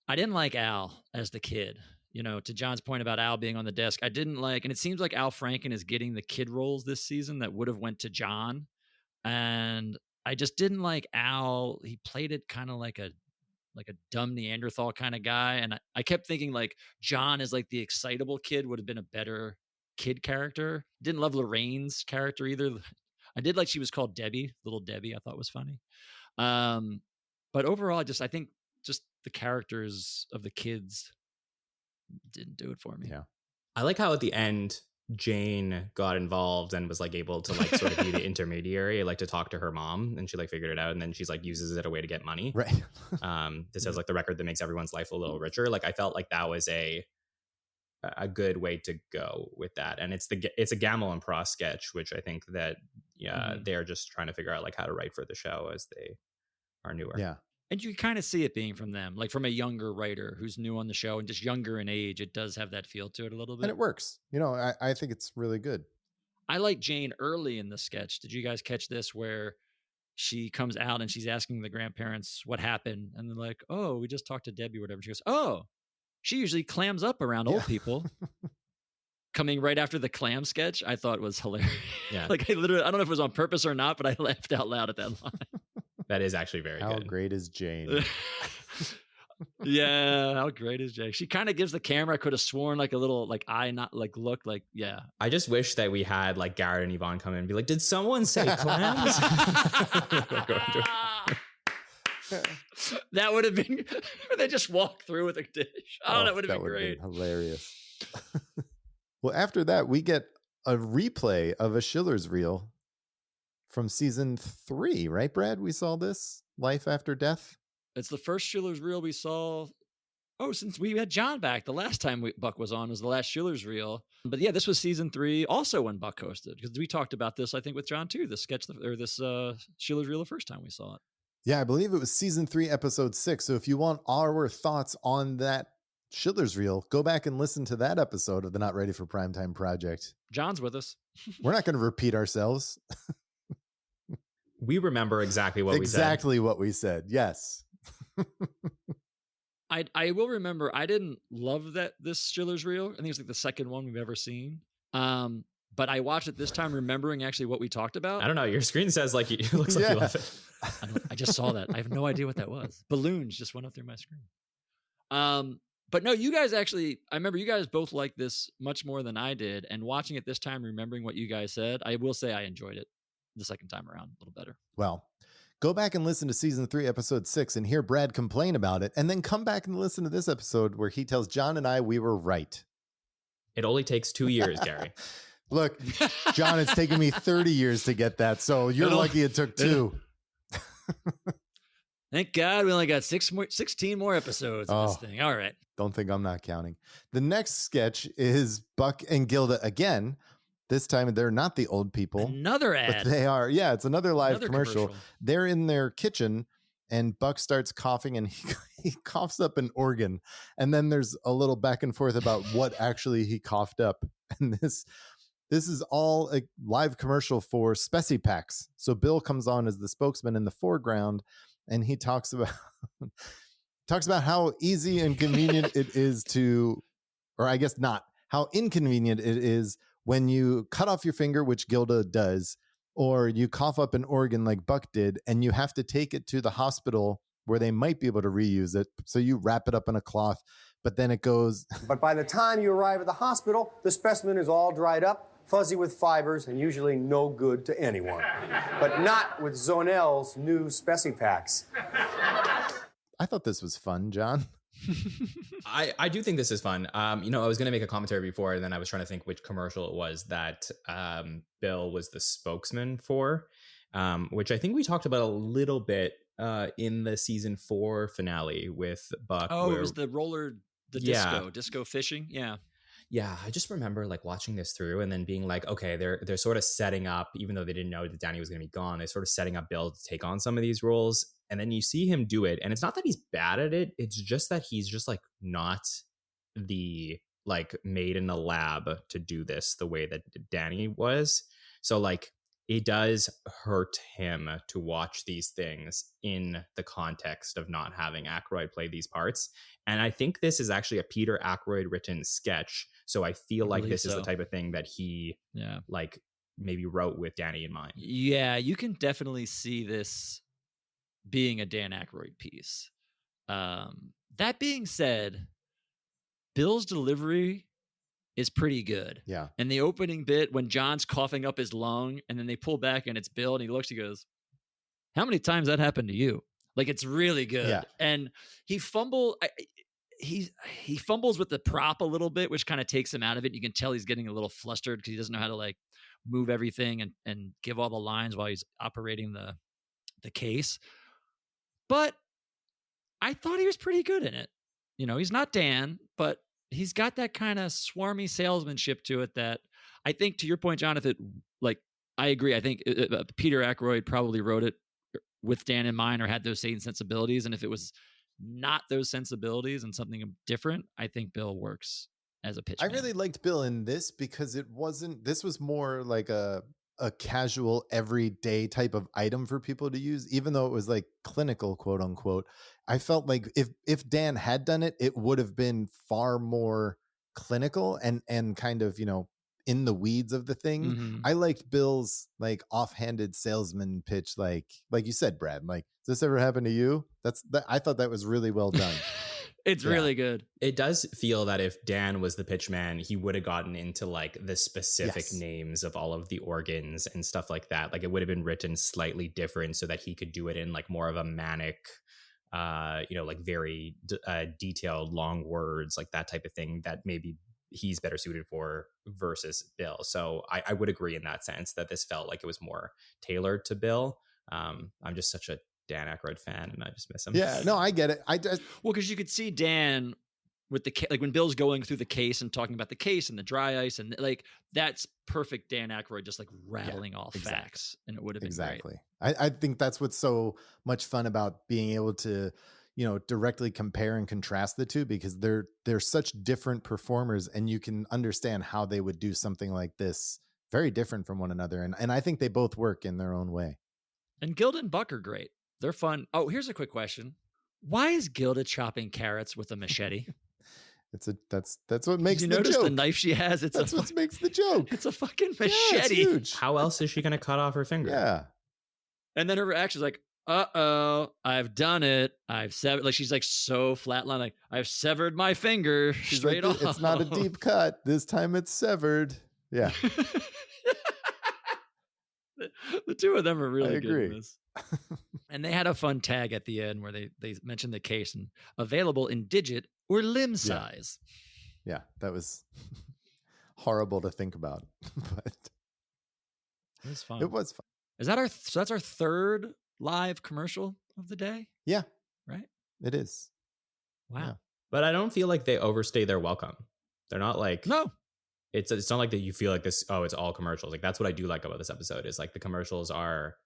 I didn't like Al as the kid. To John's point about Al being on the desk, I didn't like, and it seems like Al Franken is getting the kid roles this season that would have went to John. And I just didn't like Al. He played it kind of like a dumb Neanderthal kind of guy. And I kept thinking like John is like the excitable kid would have been a better kid character. Didn't love Lorraine's character either. I did like she was called Debbie, little Debbie. I thought was funny. But overall, I think just the characters of the kids didn't do it for me. Yeah. I like how at the end Jane got involved and was like able to like sort of be the intermediary, like to talk to her mom, and she like figured it out, and then she's like uses it a way to get money. Right. This has like the record that makes everyone's life a little richer. Like I felt like that was a good way to go with that. And it's a Gamble and Pross sketch, which I think that they're just trying to figure out like how to write for the show as they are newer. Yeah. And you kind of see it being from them, like from a younger writer who's new on the show and just younger in age. It does have that feel to it a little bit. And it works. I think it's really good. I like Jane early in the sketch. Did you guys catch this where she comes out and she's asking the grandparents what happened? And they're like, oh, we just talked to Debbie or whatever. She goes, oh, she usually clams up around old people. Coming right after the clam sketch, I thought was hilarious. Yeah. Like I don't know if it was on purpose or not, but I laughed out loud at that line. That is actually very How good. great is Jane? Yeah, how great is Jane? She kind of gives the camera, I could have sworn, like a little like eye not like look like, yeah. I just wish that we had like Garrett and Yvonne come in and be like, did someone say clams? That would have been they just walk through with a dish. Oh, that would have been great. Hilarious. Well, after that, we get a replay of a Schiller's reel from season 3, right, Brad? We saw this Life After Death. It's the first Schiller's reel we saw. Oh, since we had John back, the last time Buck was on was the last Schiller's reel. But yeah, this was season 3, also when Buck hosted, because we talked about this, I think, with John too. This Schiller's reel the first time we saw it. Yeah, I believe it was season 3, episode 6. So if you want our thoughts on that Schiller's reel, go back and listen to that episode of the Not Ready for Primetime Project. John's with us. We're not going to repeat ourselves. We remember exactly what we said. Exactly what we said. Yes. I will remember. I didn't love this Schiller's reel. I think it's like the second one we've ever seen. But I watched it this time, remembering actually what we talked about. I don't know. Your screen says like it looks like you love it. I just saw that. I have no idea what that was. Balloons just went up through my screen. But no, you guys actually, I remember you guys both liked this much more than I did. And watching it this time, remembering what you guys said, I will say I enjoyed it the second time around a little better. Well, go back and listen to season 3, episode 6 and hear Brad complain about it. And then come back and listen to this episode where he tells John and I we were right. It only takes 2 years, Gary. Look, John, it's taken me 30 years to get that. So you're lucky it took 2. Thank God we only got 16 more episodes of this thing. All right. Don't think I'm not counting. The next sketch is Buck and Gilda again. This time they're not the old people. Another ad. But they are. Yeah, it's another live commercial. They're in their kitchen and Buck starts coughing and he coughs up an organ. And then there's a little back and forth about what actually he coughed up. And this is all a live commercial for Speci Packs. So Bill comes on as the spokesman in the foreground and he talks about how easy and convenient it is to, or I guess not, how inconvenient it is when you cut off your finger, which Gilda does, or you cough up an organ like Buck did, and you have to take it to the hospital where they might be able to reuse it. So you wrap it up in a cloth, but then it goes. But by the time you arrive at the hospital, the specimen is all dried up, fuzzy with fibers, and usually no good to anyone. But not with Zonel's new Speci Packs. I thought this was fun, John. I do think this is fun. I was going to make a commentary before, and then I was trying to think which commercial it was that Bill was the spokesman for, which I think we talked about a little bit in the season 4 finale with Buck. Oh, it was the disco fishing. Yeah. Yeah, I just remember like watching this through and then being like, okay, they're sort of setting up, even though they didn't know that Danny was going to be gone, they're sort of setting up Bill to take on some of these roles. And then you see him do it. And it's not that he's bad at it. It's just that he's just like not the like made in the lab to do this the way that Danny was. So like it does hurt him to watch these things in the context of not having Aykroyd play these parts. And I think this is actually a Peter Aykroyd written sketch. So I feel like this is the type of thing that he like maybe wrote with Danny in mind. Yeah, you can definitely see this being a Dan Aykroyd piece. That being said, Bill's delivery is pretty good. Yeah. And the opening bit when John's coughing up his lung and then they pull back and it's Bill and he looks, he goes, how many times that happened to you? Like, it's really good. Yeah. And he fumbles with the prop a little bit, which kind of takes him out of it. You can tell he's getting a little flustered because he doesn't know how to like move everything and give all the lines while he's operating the case. But I thought he was pretty good in it. You know, he's not Dan, but he's got that kind of swarmy salesmanship to it that I think, to your point, John, if it, like, I agree. I think Peter Ackroyd probably wrote it with Dan in mind or had those same sensibilities. And if it was not those sensibilities and something different, I think Bill works as a pitch. I really liked Bill in this because this was more like a casual everyday type of item for people to use, even though it was like clinical, quote unquote. I felt like if Dan had done it, it would have been far more clinical and kind of, in the weeds of the thing. Mm-hmm. I liked Bill's like offhanded salesman pitch, like you said, Brad, like, does this ever happen to you? I thought that was really well done. It's really good. It does feel that if Dan was the pitch man, he would have gotten into like the specific names of all of the organs and stuff like that. Like it would have been written slightly different so that he could do it in like more of a manic, like very detailed long words, like that type of thing that maybe he's better suited for versus Bill. So I would agree in that sense that this felt like it was more tailored to Bill. I'm just such a Dan Aykroyd fan and I just miss him. Yeah, no, I get it. Because you could see Dan with like when Bill's going through the case and talking about the case and the dry ice and like that's perfect Dan Aykroyd just like rattling off facts, and it would have been exactly. I think that's what's so much fun about being able to directly compare and contrast the two, because they're such different performers and you can understand how they would do something like this very different from one another, and I think they both work in their own way. And Gilda and Buck are great. They're fun. Oh, here's a quick question. Why is Gilda chopping carrots with a machete? That's what makes the joke. Did you notice the knife she has? That's what makes the joke. It's a fucking machete. Yeah, it's huge. How else is she going to cut off her finger? Yeah. And then her reaction is like, uh-oh, I've done it. I've severed. Like she's like so flatline. Like I've severed my finger straight off. It's not a deep cut. This time it's severed. Yeah. The two of them are really I agree. good in this. And they had a fun tag at the end where they mentioned the case and available in digit or limb size. Yeah, that was horrible to think about, but it was fun. It was fun. Is that so that's our third live commercial of the day? Yeah. Right? It is. Wow. Yeah. But I don't feel like they overstay their welcome. They're not like, no. It's not like that you feel like this, it's all commercials. Like that's what I do like about this episode is like the commercials are,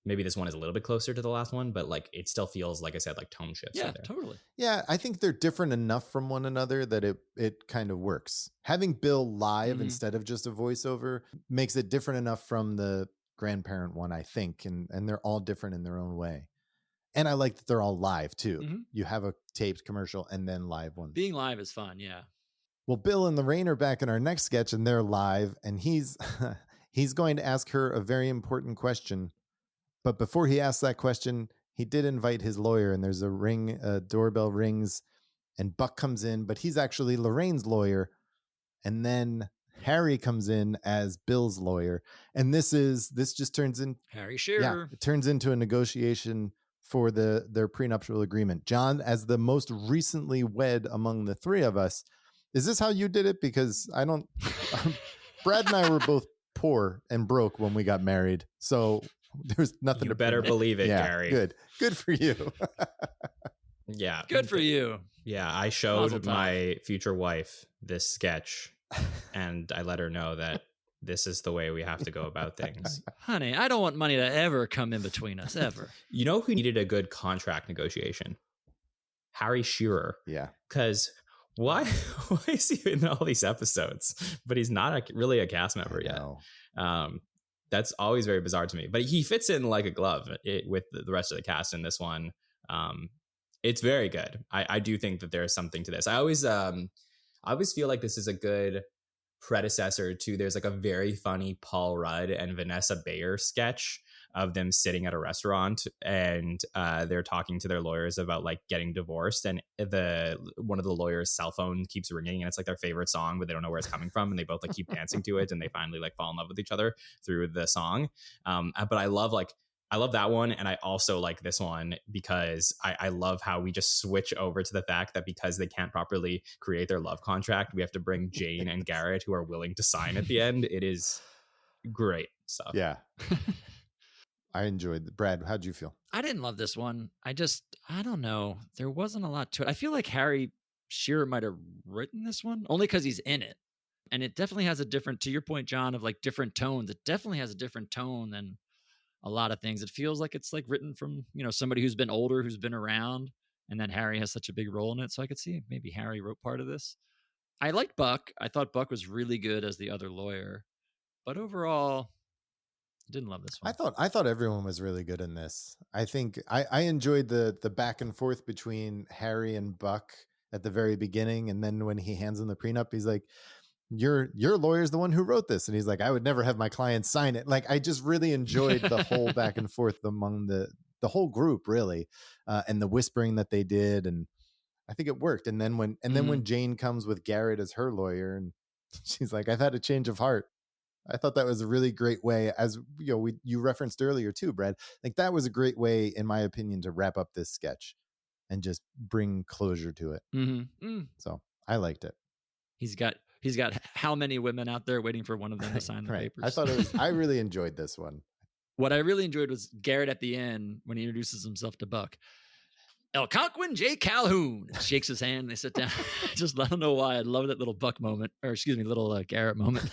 maybe this one is a little bit closer to the last one, but like it still feels, like I said, like tone shifts. Yeah, totally. Yeah, I think they're different enough from one another that it kind of works. Having Bill live instead of just a voiceover makes it different enough from the grandparent one, I think, and they're all different in their own way. And I like that they're all live too. Mm-hmm. You have a taped commercial and then live one. Being live is fun, yeah. Well, Bill and Lorraine are back in our next sketch and they're live, and he's going to ask her a very important question. But before he asks that question, he did invite his lawyer, and there's a doorbell rings, and Buck comes in, but he's actually Lorraine's lawyer. And then Harry comes in as Bill's lawyer. And this just turns in Harry Shearer. Yeah, it turns into a negotiation for their prenuptial agreement. John, as the most recently wed among the three of us, is this how you did it? Because I don't Brad and I were both poor and broke when we got married. So there's nothing you better believe it, yeah, Gary. Good for you. Yeah. Good for you. Yeah. I showed my future wife this sketch and I let her know that this is the way we have to go about things. Honey, I don't want money to ever come in between us, ever. You know who needed a good contract negotiation? Harry Shearer. Yeah. Because why is he in all these episodes? But he's not really a cast member yet. That's always very bizarre to me. But he fits in like a glove with the rest of the cast in this one. It's very good. I do think that there's something to this. I always feel like this is a good predecessor to, there's like a very funny Paul Rudd and Vanessa Bayer sketch of them sitting at a restaurant and they're talking to their lawyers about like getting divorced, and one of the lawyers' cell phone keeps ringing and it's like their favorite song, but they don't know where it's coming from, and they both like keep dancing to it, and they finally like fall in love with each other through the song. But I love that one, and I also like this one because I love how we just switch over to the fact that because they can't properly create their love contract, we have to bring Jane and Garrett, who are willing to sign at the end. It is great stuff. Yeah. I enjoyed it. Brad, how'd you feel? I didn't love this one. I don't know. There wasn't a lot to it. I feel like Harry Shearer might have written this one, only because he's in it. And it definitely has a different, to your point, John, of like different tones. It definitely has a different tone than a lot of things. It feels like it's like written from, somebody who's been older, who's been around. And then Harry has such a big role in it. So I could see maybe Harry wrote part of this. I liked Buck. I thought Buck was really good as the other lawyer. But overall, I didn't love this one. I thought everyone was really good in this. I think I enjoyed the back and forth between Harry and Buck at the very beginning. And then when he hands him the prenup, he's like, your lawyer's the one who wrote this. And he's like, I would never have my client sign it. Like, I just really enjoyed the whole back and forth among the whole group, really. And the whispering that they did. And I think it worked. And then when Jane comes with Garrett as her lawyer and she's like, I've had a change of heart. I thought that was a really great way, as you referenced earlier too, Brad. Like, that was a great way, in my opinion, to wrap up this sketch and just bring closure to it. So I liked it. He's got how many women out there waiting for one of them to sign the papers? I really enjoyed this one. What I really enjoyed was Garrett at the end when he introduces himself to Buck. Algonquin J. Calhoun shakes his hand and they sit down. Just, I don't know why. I love that little Buck moment, or excuse me, little Garrett moment.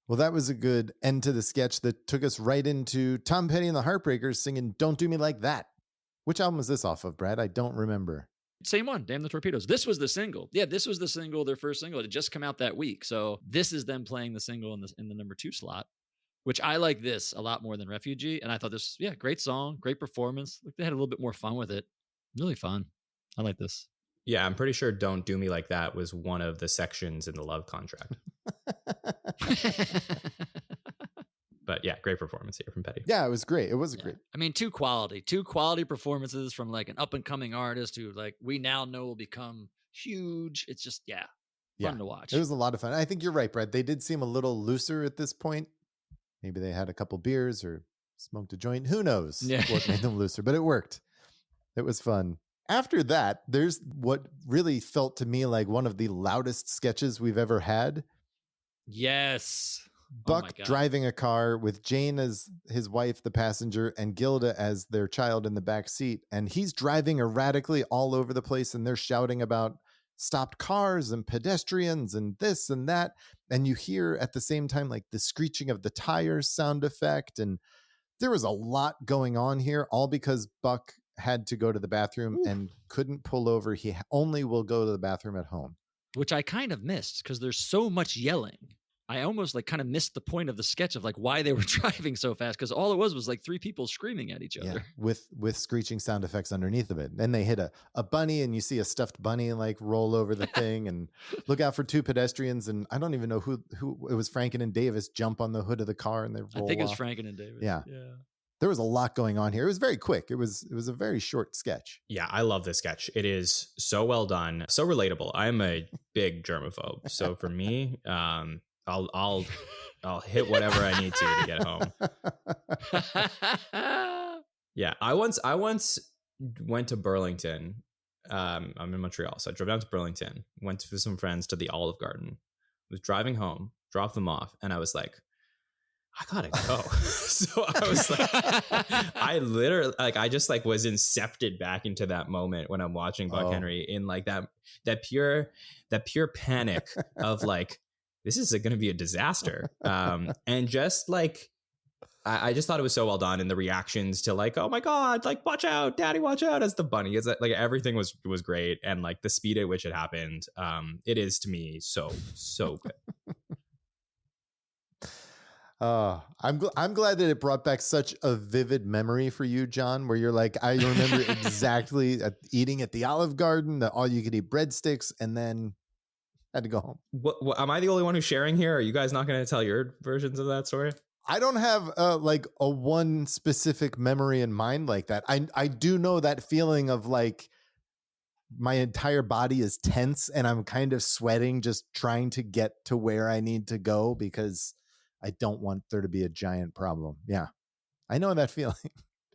Well, that was a good end to the sketch that took us right into Tom Petty and the Heartbreakers singing Don't Do Me Like That. Which album was this off of, Brad? I don't remember. Same one, Damn the Torpedoes. This was the single. Yeah, this was the single, their first single. It had just come out that week. So this is them playing the single in the number 2 slot, which I like this a lot more than Refugee. And I thought this, great song, great performance. Like, they had a little bit more fun with it. Really fun. I like this. Yeah, I'm pretty sure Don't Do Me Like That was one of the sections in the love contract. But yeah, great performance here from Petty. Yeah, it was great. It was great. I mean, two quality performances from like an up and coming artist who like we now know will become huge. It's just, fun to watch. It was a lot of fun. I think you're right, Brad. They did seem a little looser at this point. Maybe they had a couple beers or smoked a joint. Who knows what made them looser, but it worked. It was fun. After that, there's what really felt to me like one of the loudest sketches we've ever had. Yes. Buck driving a car with Jane as his wife, the passenger, and Gilda as their child in the back seat. And he's driving erratically all over the place, and they're shouting about stopped cars and pedestrians and this and that. And you hear at the same time like the screeching of the tires sound effect. And there was a lot going on here, all because Buck had to go to the bathroom and couldn't pull over. He only will go to the bathroom at home. Which I kind of missed because there's so much yelling. I almost like kind of missed the point of the sketch of like why they were driving so fast, because all it was like 3 people screaming at each other. With screeching sound effects underneath of it. Then they hit a bunny and you see a stuffed bunny like roll over the thing and look out for 2 pedestrians. And I don't even know who it was. Franken and Davis jump on the hood of the car and they roll I think it was off. Franken and Davis. Yeah. There was a lot going on here. It was very quick. It was a very short sketch. Yeah, I love this sketch. It is so well done, so relatable. I'm a big germaphobe, so for me, I'll hit whatever I need to get home. Yeah, I once went to Burlington. I'm in Montreal, so I drove down to Burlington. Went with some friends to the Olive Garden. Was driving home, dropped them off, and I was like, I gotta go. So I was like, I literally I just was incepted back into that moment when I'm watching Buck Henry in like that pure panic of like, this is going to be a disaster. And just like, I just thought it was so well done. And the reactions to like, oh my God, like, watch out, daddy, watch out, as the bunny. It's like everything was great. And like the speed at which it happened, it is to me so good. I'm glad that it brought back such a vivid memory for you, John, where you're like, I remember exactly eating at the Olive Garden, the all you could eat breadsticks, and then had to go home. What, am I the only one who's sharing here? Are you guys not going to tell your versions of that story? I don't have like a one specific memory in mind like that. I do know that feeling of like my entire body is tense and I'm kind of sweating just trying to get to where I need to go because I don't want there to be a giant problem. Yeah, I know that feeling.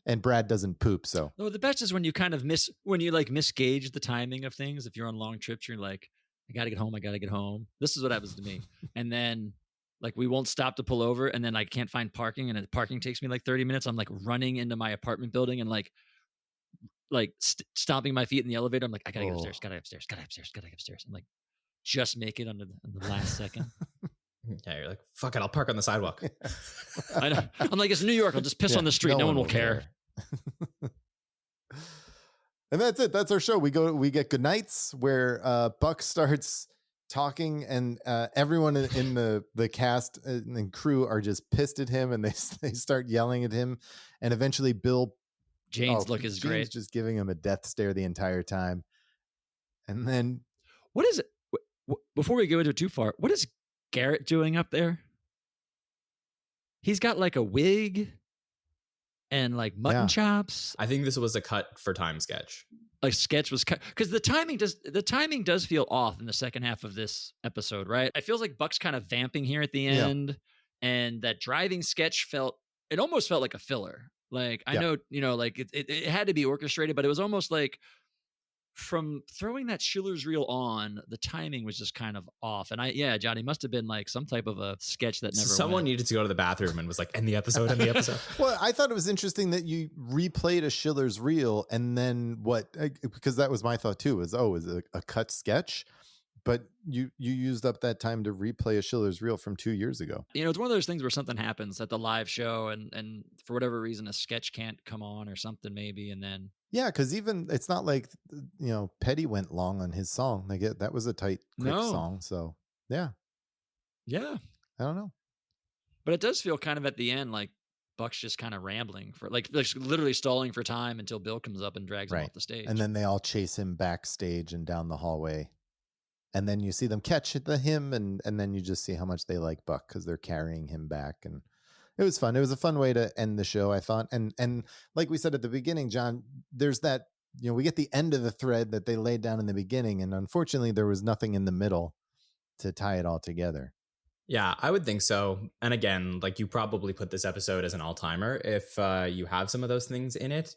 And Brad doesn't poop, so. No, the best is when you kind of misgauge the timing of things. If you're on long trips, you're like, I got to get home. This is what happens to me. And then like we won't stop to pull over and then I can't find parking and the parking takes me like 30 minutes. I'm like running into my apartment building and like like stomping my feet in the elevator. I'm like, I gotta get upstairs, gotta get upstairs. I'm like, just make it on the last second. Yeah, you're like, fuck it, I'll park on the sidewalk. I know. I'm like, it's New York. I'll just piss on the street. No one will care. And that's it. That's our show. We get good nights where Buck starts talking, and everyone in the cast and crew are just pissed at him, and they start yelling at him, and eventually Jane's look is Jane's great. just giving him a death stare the entire time. And then what is it? Before we go into it too far, what is Garrett doing up there? He's got like a wig and like mutton chops. I think this was a cut for time sketch. A sketch was cut because the timing does feel off in the second half of this episode, right? It feels like Buck's kind of vamping here at the end, and that driving sketch almost felt like a filler. Like I know, like it had to be orchestrated, but it was almost like from throwing that Schiller's reel on, the timing was just kind of off. And Johnny, must have been like some type of a sketch that never Someone needed to go to the bathroom and was like, end the episode. Well, I thought it was interesting that you replayed a Schiller's reel, and then because that was my thought too, is it a cut sketch? But you used up that time to replay a Schiller's reel from 2 years ago. It's one of those things where something happens at the live show, and for whatever reason, a sketch can't come on or something maybe, and then. Yeah, because even it's not like Petty went long on his song. That was a tight, quick song. So yeah, I don't know, but it does feel kind of at the end like Buck's just kind of rambling for like literally stalling for time until Bill comes up and drags him off the stage, and then they all chase him backstage and down the hallway. And then you see them catch him, and then you just see how much they like Buck because they're carrying him back. And it was fun. It was a fun way to end the show, I thought. And like we said at the beginning, John, there's that, we get the end of the thread that they laid down in the beginning. And unfortunately, there was nothing in the middle to tie it all together. Yeah, I would think so. And again, like you probably put this episode as an all-timer if you have some of those things in it.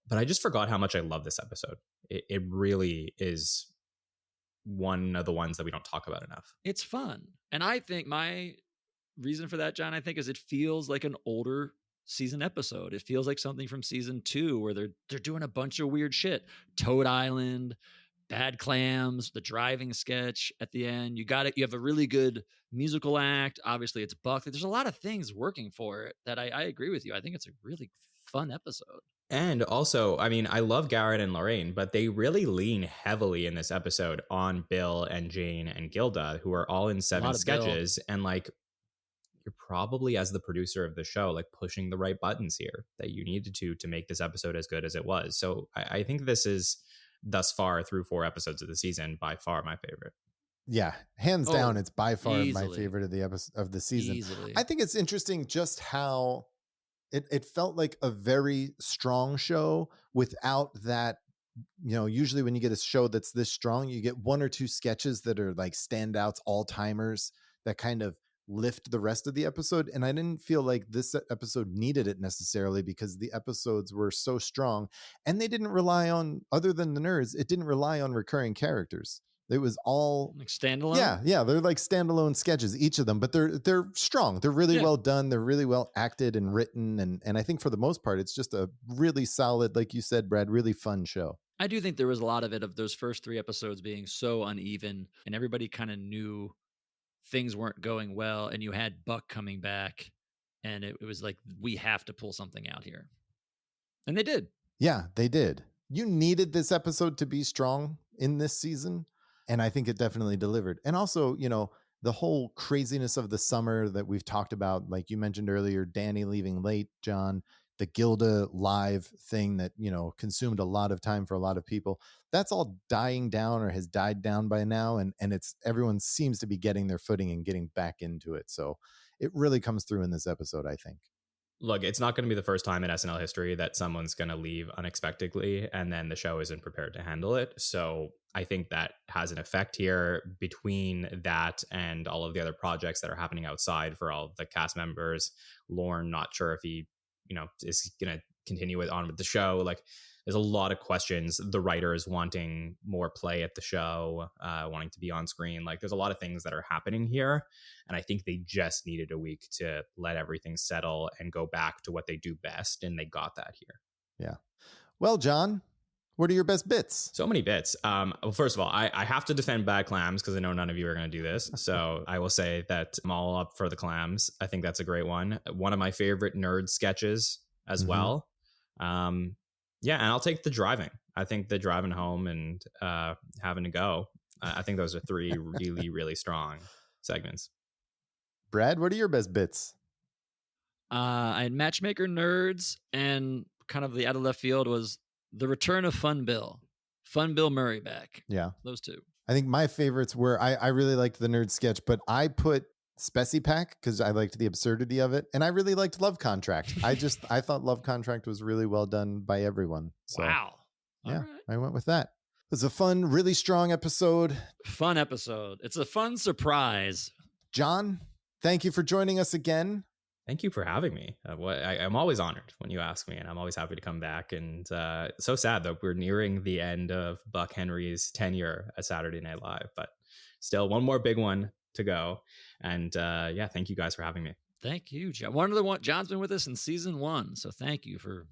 But I just forgot how much I love this episode. It really is one of the ones that we don't talk about enough. It's fun. And I think my reason for that, John, is it feels like an older season episode. It feels like something from season 2 where they're doing a bunch of weird shit. Toad Island, bad clams, the driving sketch at the end. You have a really good musical act. Obviously it's Buck. There's a lot of things working for it that I agree with you. I think it's a really fun episode. And also, I mean, I love Garrett and Lorraine, but they really lean heavily in this episode on Bill and Jane and Gilda, who are all in 7 sketches. And like, you're probably, as the producer of the show, like pushing the right buttons here that you needed to make this episode as good as it was. So I think this is, thus far through 4 episodes of the season, by far my favorite. Yeah, hands down, it's by far easily. My favorite of the season. Easily. I think it's interesting just how it felt like a very strong show without that. Usually when you get a show that's this strong, you get 1 or 2 sketches that are like standouts, all timers that kind of lift the rest of the episode. And I didn't feel like this episode needed it necessarily because the episodes were so strong, and they didn't rely on, other than the nerds, it didn't rely on recurring characters. It was all like standalone. Yeah, they're like standalone sketches, each of them, but they're strong. They're really well done. They're really well acted and written, and I think for the most part, it's just a really solid, like you said, Brad, really fun show. I do think there was a lot of it, of those first 3 episodes being so uneven, and everybody kind of knew things weren't going well, and you had Buck coming back, and it was like, we have to pull something out here, and they did. Yeah, they did. You needed this episode to be strong in this season. And I think it definitely delivered. And also, the whole craziness of the summer that we've talked about, like you mentioned earlier, Danny leaving late, John, the Gilda live thing that, consumed a lot of time for a lot of people. That's all dying down or has died down by now. And everyone seems to be getting their footing and getting back into it. So it really comes through in this episode, I think. Look, it's not going to be the first time in SNL history that someone's going to leave unexpectedly and then the show isn't prepared to handle it. So I think that has an effect here. Between that and all of the other projects that are happening outside for all of the cast members. Lorne, not sure if he, is going to continue on with the show. Like, there's a lot of questions. The writers wanting more play at the show, wanting to be on screen. Like, there's a lot of things that are happening here. And I think they just needed a week to let everything settle and go back to what they do best. And they got that here. Yeah. Well, John, What are your best bits? So many bits. Well, first of all, I have to defend Bad Clams because I know none of you are going to do this. So I will say that I'm all up for the clams. I think that's a great one. One of my favorite nerd sketches as well. Yeah, and I'll take the driving. I think the driving home and having to go. I think those are three really, really strong segments. Brad, what are your best bits? I had Matchmaker Nerds, and kind of the out of left field was the return of Fun Bill Murray back. Yeah. Those two. I think my favorites were, I really liked the nerd sketch, but I put Speci Pack because I liked the absurdity of it. And I really liked Love Contract. I thought Love Contract was really well done by everyone. So, wow. Yeah, right. I went with that. It was a fun, really strong episode. Fun episode. It's a fun surprise. John, thank you for joining us again. Thank you for having me. I'm always honored when you ask me, and I'm always happy to come back. And so sad that we're nearing the end of Buck Henry's tenure at Saturday Night Live, but still one more big one to go. And yeah, thank you guys for having me. Thank you, John. John's been with us in season 1, so thank you for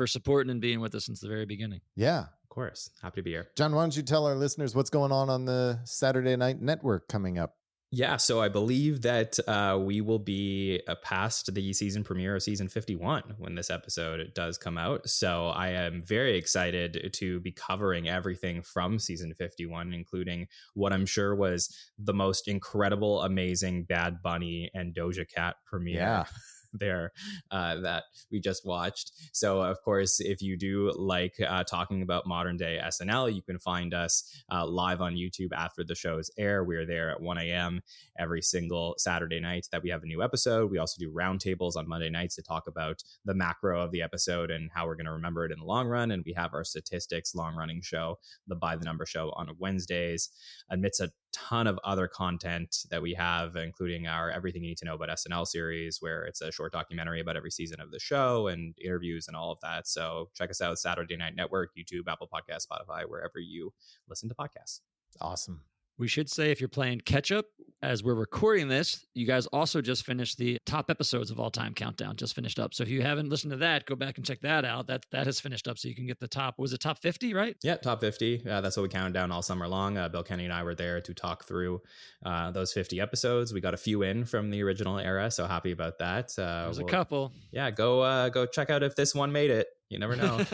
supporting and being with us since the very beginning. Yeah, of course. Happy to be here. John, why don't you tell our listeners what's going on the Saturday Night Network coming up? Yeah, so I believe that we will be past the season premiere of season 51 when this episode does come out. So I am very excited to be covering everything from season 51, including what I'm sure was the most incredible, amazing Bad Bunny and Doja Cat premiere. Yeah. There that we just watched. So of course, if you do like talking about modern day SNL, you can find us live on YouTube after the shows air. We're there at 1 a.m. every single Saturday night that we have a new episode. We also do roundtables on Monday nights to talk about the macro of the episode and how we're going to remember it in the long run. And we have our statistics long running show, the By the Number show, on Wednesdays, amidst a ton of other content that we have, including our Everything You Need to Know About SNL series, where it's a short documentary about every season of the show and interviews and all of that. So check us out, Saturday Night Network, YouTube, Apple Podcasts, Spotify, wherever you listen to podcasts. Awesome. We should say, if you're playing catch up as we're recording this, you guys also just finished the top episodes of All Time Countdown, just finished up. So if you haven't listened to that, go back and check that out. That has finished up, so you can get the top, was it top 50, right? Yeah, top 50. That's what we counted down all summer long. Bill Kenny and I were there to talk through those 50 episodes. We got a few in from the original era, so happy about that. There's a couple. Yeah, go check out if this one made it. You never know.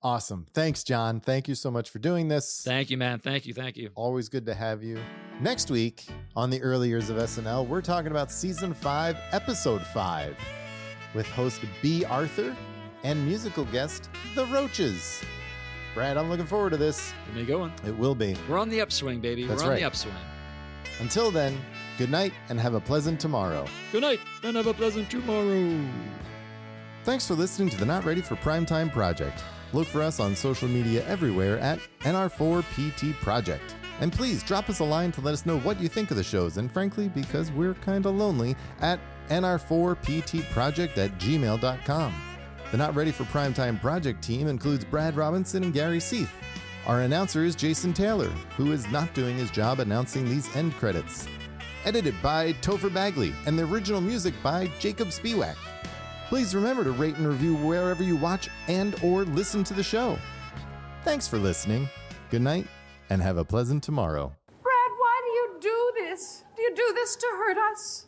Awesome. Thanks, John. Thank you so much for doing this. Thank you, man. Thank you. Always good to have you. Next week on the early years of SNL, we're talking about season 5, episode 5, with host B. Arthur and musical guest The Roaches. Brad, I'm looking forward to this. We'll be going. It will be. We're on the upswing, baby. That's We're on right. the upswing. Until then, good night and have a pleasant tomorrow. Good night and have a pleasant tomorrow. Thanks for listening to the Not Ready for Primetime Project. Look for us on social media everywhere at NR4PT Project. And please drop us a line to let us know what you think of the shows, and frankly, because we're kind of lonely, at nr4ptproject@gmail.com. The Not Ready for Primetime Project team includes Brad Robinson and Gary Seith. Our announcer is Jason Taylor, who is not doing his job announcing these end credits. Edited by Topher Bagley, and the original music by Jacob Spiewak. Please remember to rate and review wherever you watch and or listen to the show. Thanks for listening. Good night, and have a pleasant tomorrow. Brad, why do you do this? Do you do this to hurt us?